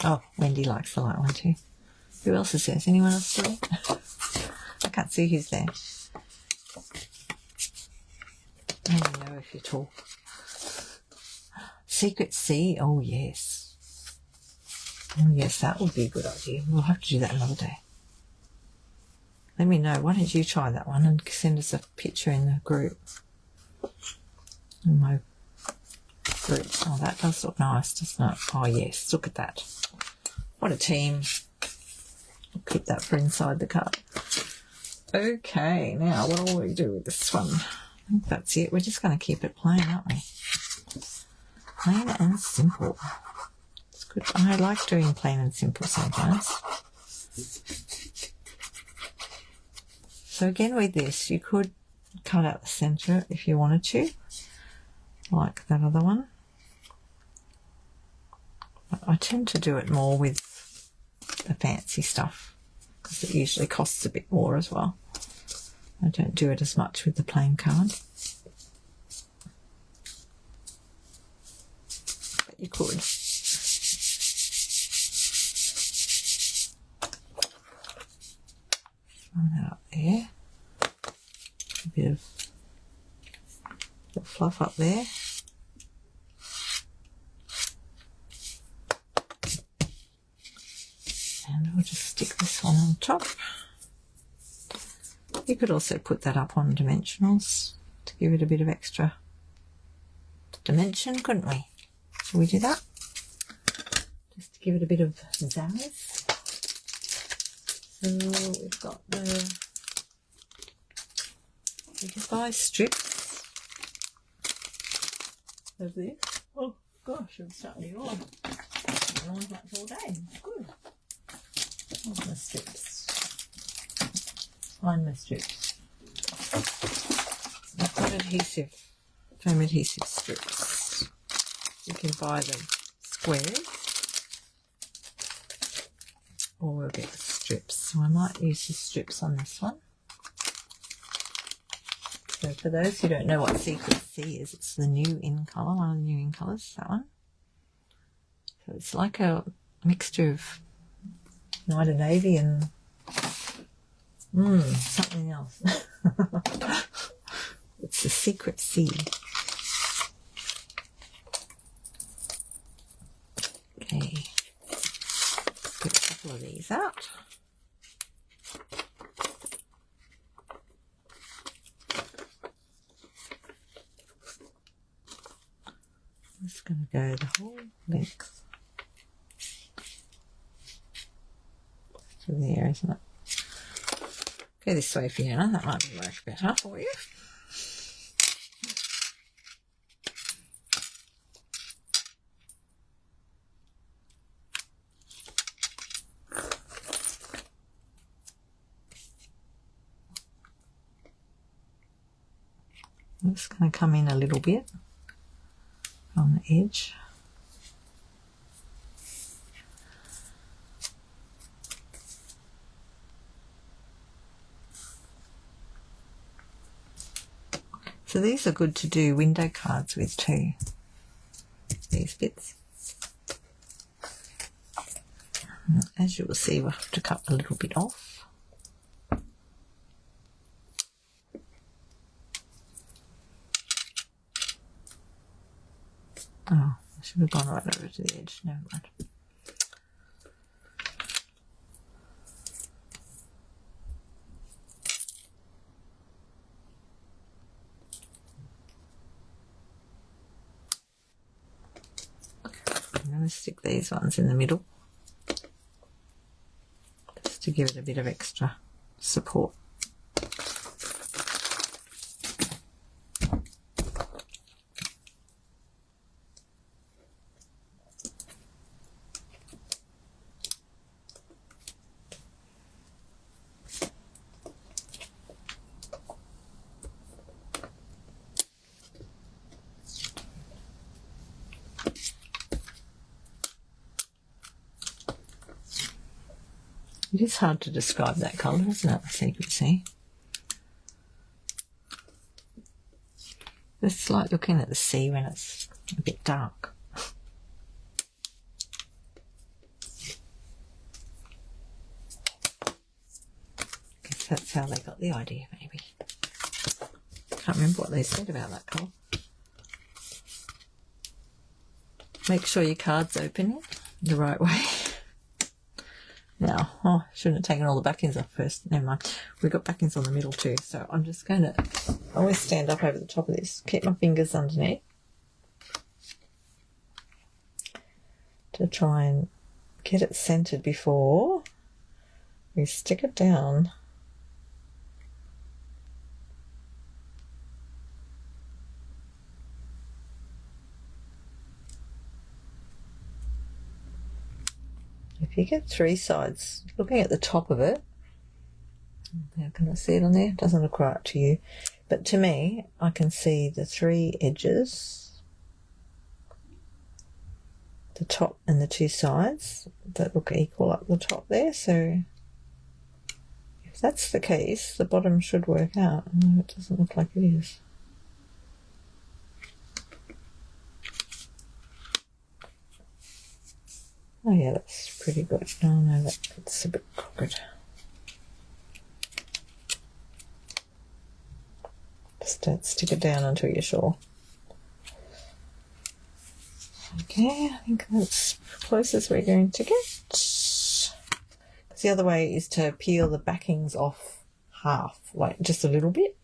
Oh, Wendy likes the light one too. Who else is there? Is anyone else there? I can't see who's there. I don't know if you talk. Secret C? Oh, yes. Oh, yes, that would be a good idea. We'll have to do that another day. Let me know. Why don't you try that one and send us a picture in the group? In my group. Oh, that does look nice, doesn't it? Oh, yes. Look at that. What a team. I'll keep that for inside the card. Okay, now what will we do with this one? I think that's it. We're just going to keep it plain, aren't we? Plain and simple. It's good. I like doing plain and simple sometimes. So again with this, you could cut out the centre if you wanted to, like that other one. But I tend to do it more with the fancy stuff because it usually costs a bit more as well. I don't do it as much with the plain card. But you could. Run that up there. A bit of fluff up there. And we'll just stick this one on top. You could also put that up on dimensionals to give it a bit of extra dimension, couldn't we? Shall we do that? Just to give it a bit of zazz. So we've got the You can buy strips of this. Oh gosh, I'm starting to yawn. I've yawned much all day. Good. Where's my strips? Find my strips. I've got adhesive, foam adhesive strips. You can buy them squares, or we'll get the strips. So I might use the strips on this one. So for those who don't know what Secret C is, it's the new in colour, one of the new in colours, that one. So it's like a mixture of Night and Navy and something else. It's the Secret C. Okay, put a couple of these out. I'm just going to go the whole length to there, isn't it? Go this way, Fiona, that might work better for you. I'm just going to come in a little bit on the edge. So these are good to do window cards with too, these bits. As you will see, we'll have to cut a little bit off. Oh, I should have gone right over to the edge. Never mind. I'm going to stick these ones in the middle, just to give it a bit of extra support. It is hard to describe that colour, isn't it, the Secret C? It's like looking at the sea when it's a bit dark. Guess that's how they got the idea, maybe. Can't remember what they said about that colour. Make sure your card's open the right way. Now, oh, shouldn't have taken all the backings off first. Never mind. We've got backings on the middle too. So I'm just going to always stand up over the top of this. Keep my fingers underneath to try and get it centered before we stick it down. If you get three sides, looking at the top of it, how can I see it on there? It doesn't look right to you. But to me, I can see the three edges, the top and the two sides that look equal up the top there. So if that's the case, the bottom should work out. No, it doesn't look like it is. Oh yeah, that's pretty good. No, that's a bit crooked. Just don't stick it down until you're sure. Okay, I think that's as close as we're going to get. Because the other way is to peel the backings off half, like just a little bit,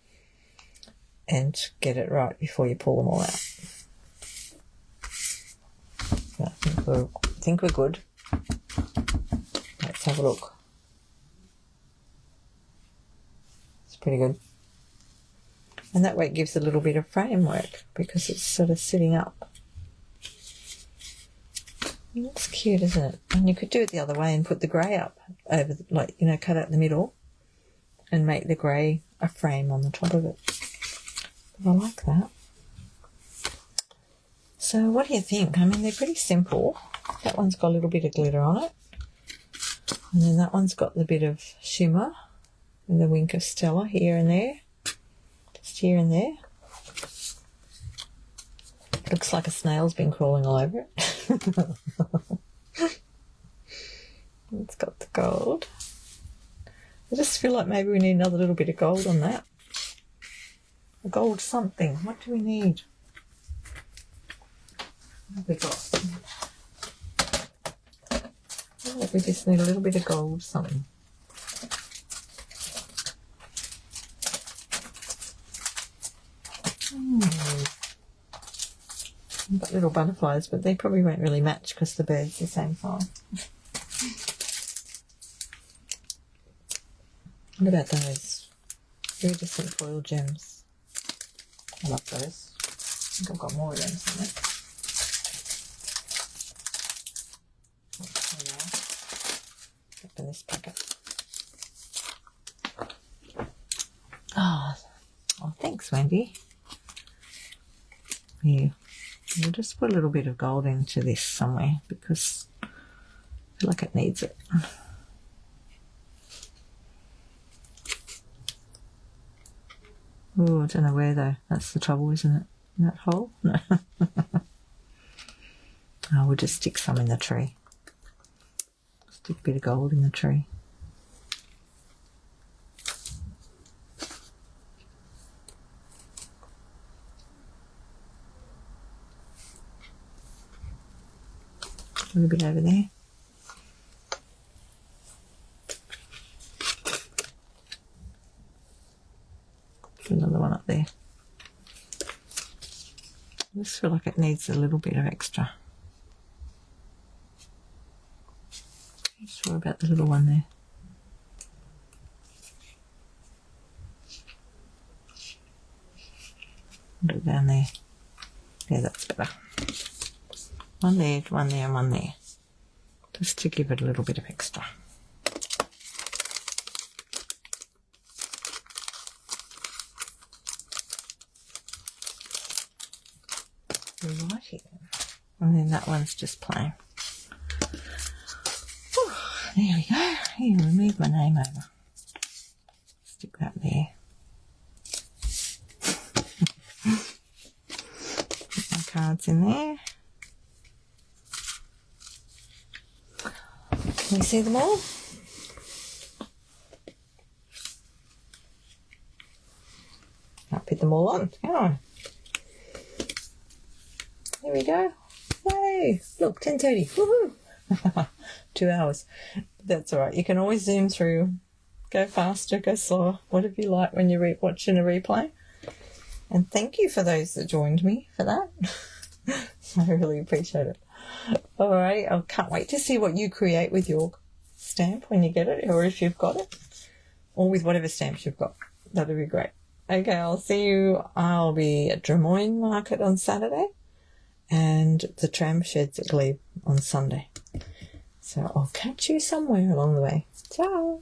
and get it right before you pull them all out. So I think we're good. Let's have a look. It's pretty good. And that way it gives a little bit of framework because it's sort of sitting up. It's cute, isn't it? And you could do it the other way and put the grey up over, like, you know, cut out the middle and make the grey a frame on the top of it. But I like that. So what do you think? I mean, they're pretty simple. That one's got a little bit of glitter on it. And then that one's got the bit of shimmer and the wink of Stella here and there. Just here and there. Looks like a snail's been crawling all over it. It's got the gold. I just feel like maybe we need another little bit of gold on that. A gold something. What do we need? What have we got? I feel like we just need a little bit of gold something. I've got little butterflies, but they probably won't really match because the bird's the same size. What about those iridescent foil gems? I love those. I think I've got more of them somewhere. Up in this packet. Oh, thanks, Wendy. Here. We'll just put a little bit of gold into this somewhere because I feel like it needs it. Oh, I don't know where though. That's the trouble, isn't it? In that hole? No. Oh, we'll just stick some in the tree. Stick a bit of gold in the tree. A little bit over there. Another one up there. I just feel like it needs a little bit of extra. I'm sure about the little one there. Put it down there. Yeah, that's better. One there, one there, and one there. Just to give it a little bit of extra. Righty. And then that one's just plain. Whew, there we go. Here, we'll move my name over. Stick that there. Put my cards in there. Can you see them all? I'll put them all on, can I? There we go. Yay! Look, 10:30. Woohoo! 2 hours. That's all right. You can always zoom through. Go faster, go slower, whatever you like when you're watching a replay. And thank you for those that joined me for that. I really appreciate it. All right, I can't wait to see what you create with your stamp when you get it, or if you've got it, or with whatever stamps you've got. That'll be great. Okay, I'll see you. I'll be at Drummoyne Market on Saturday and the tram sheds at Glebe on Sunday. So I'll catch you somewhere along the way. Ciao.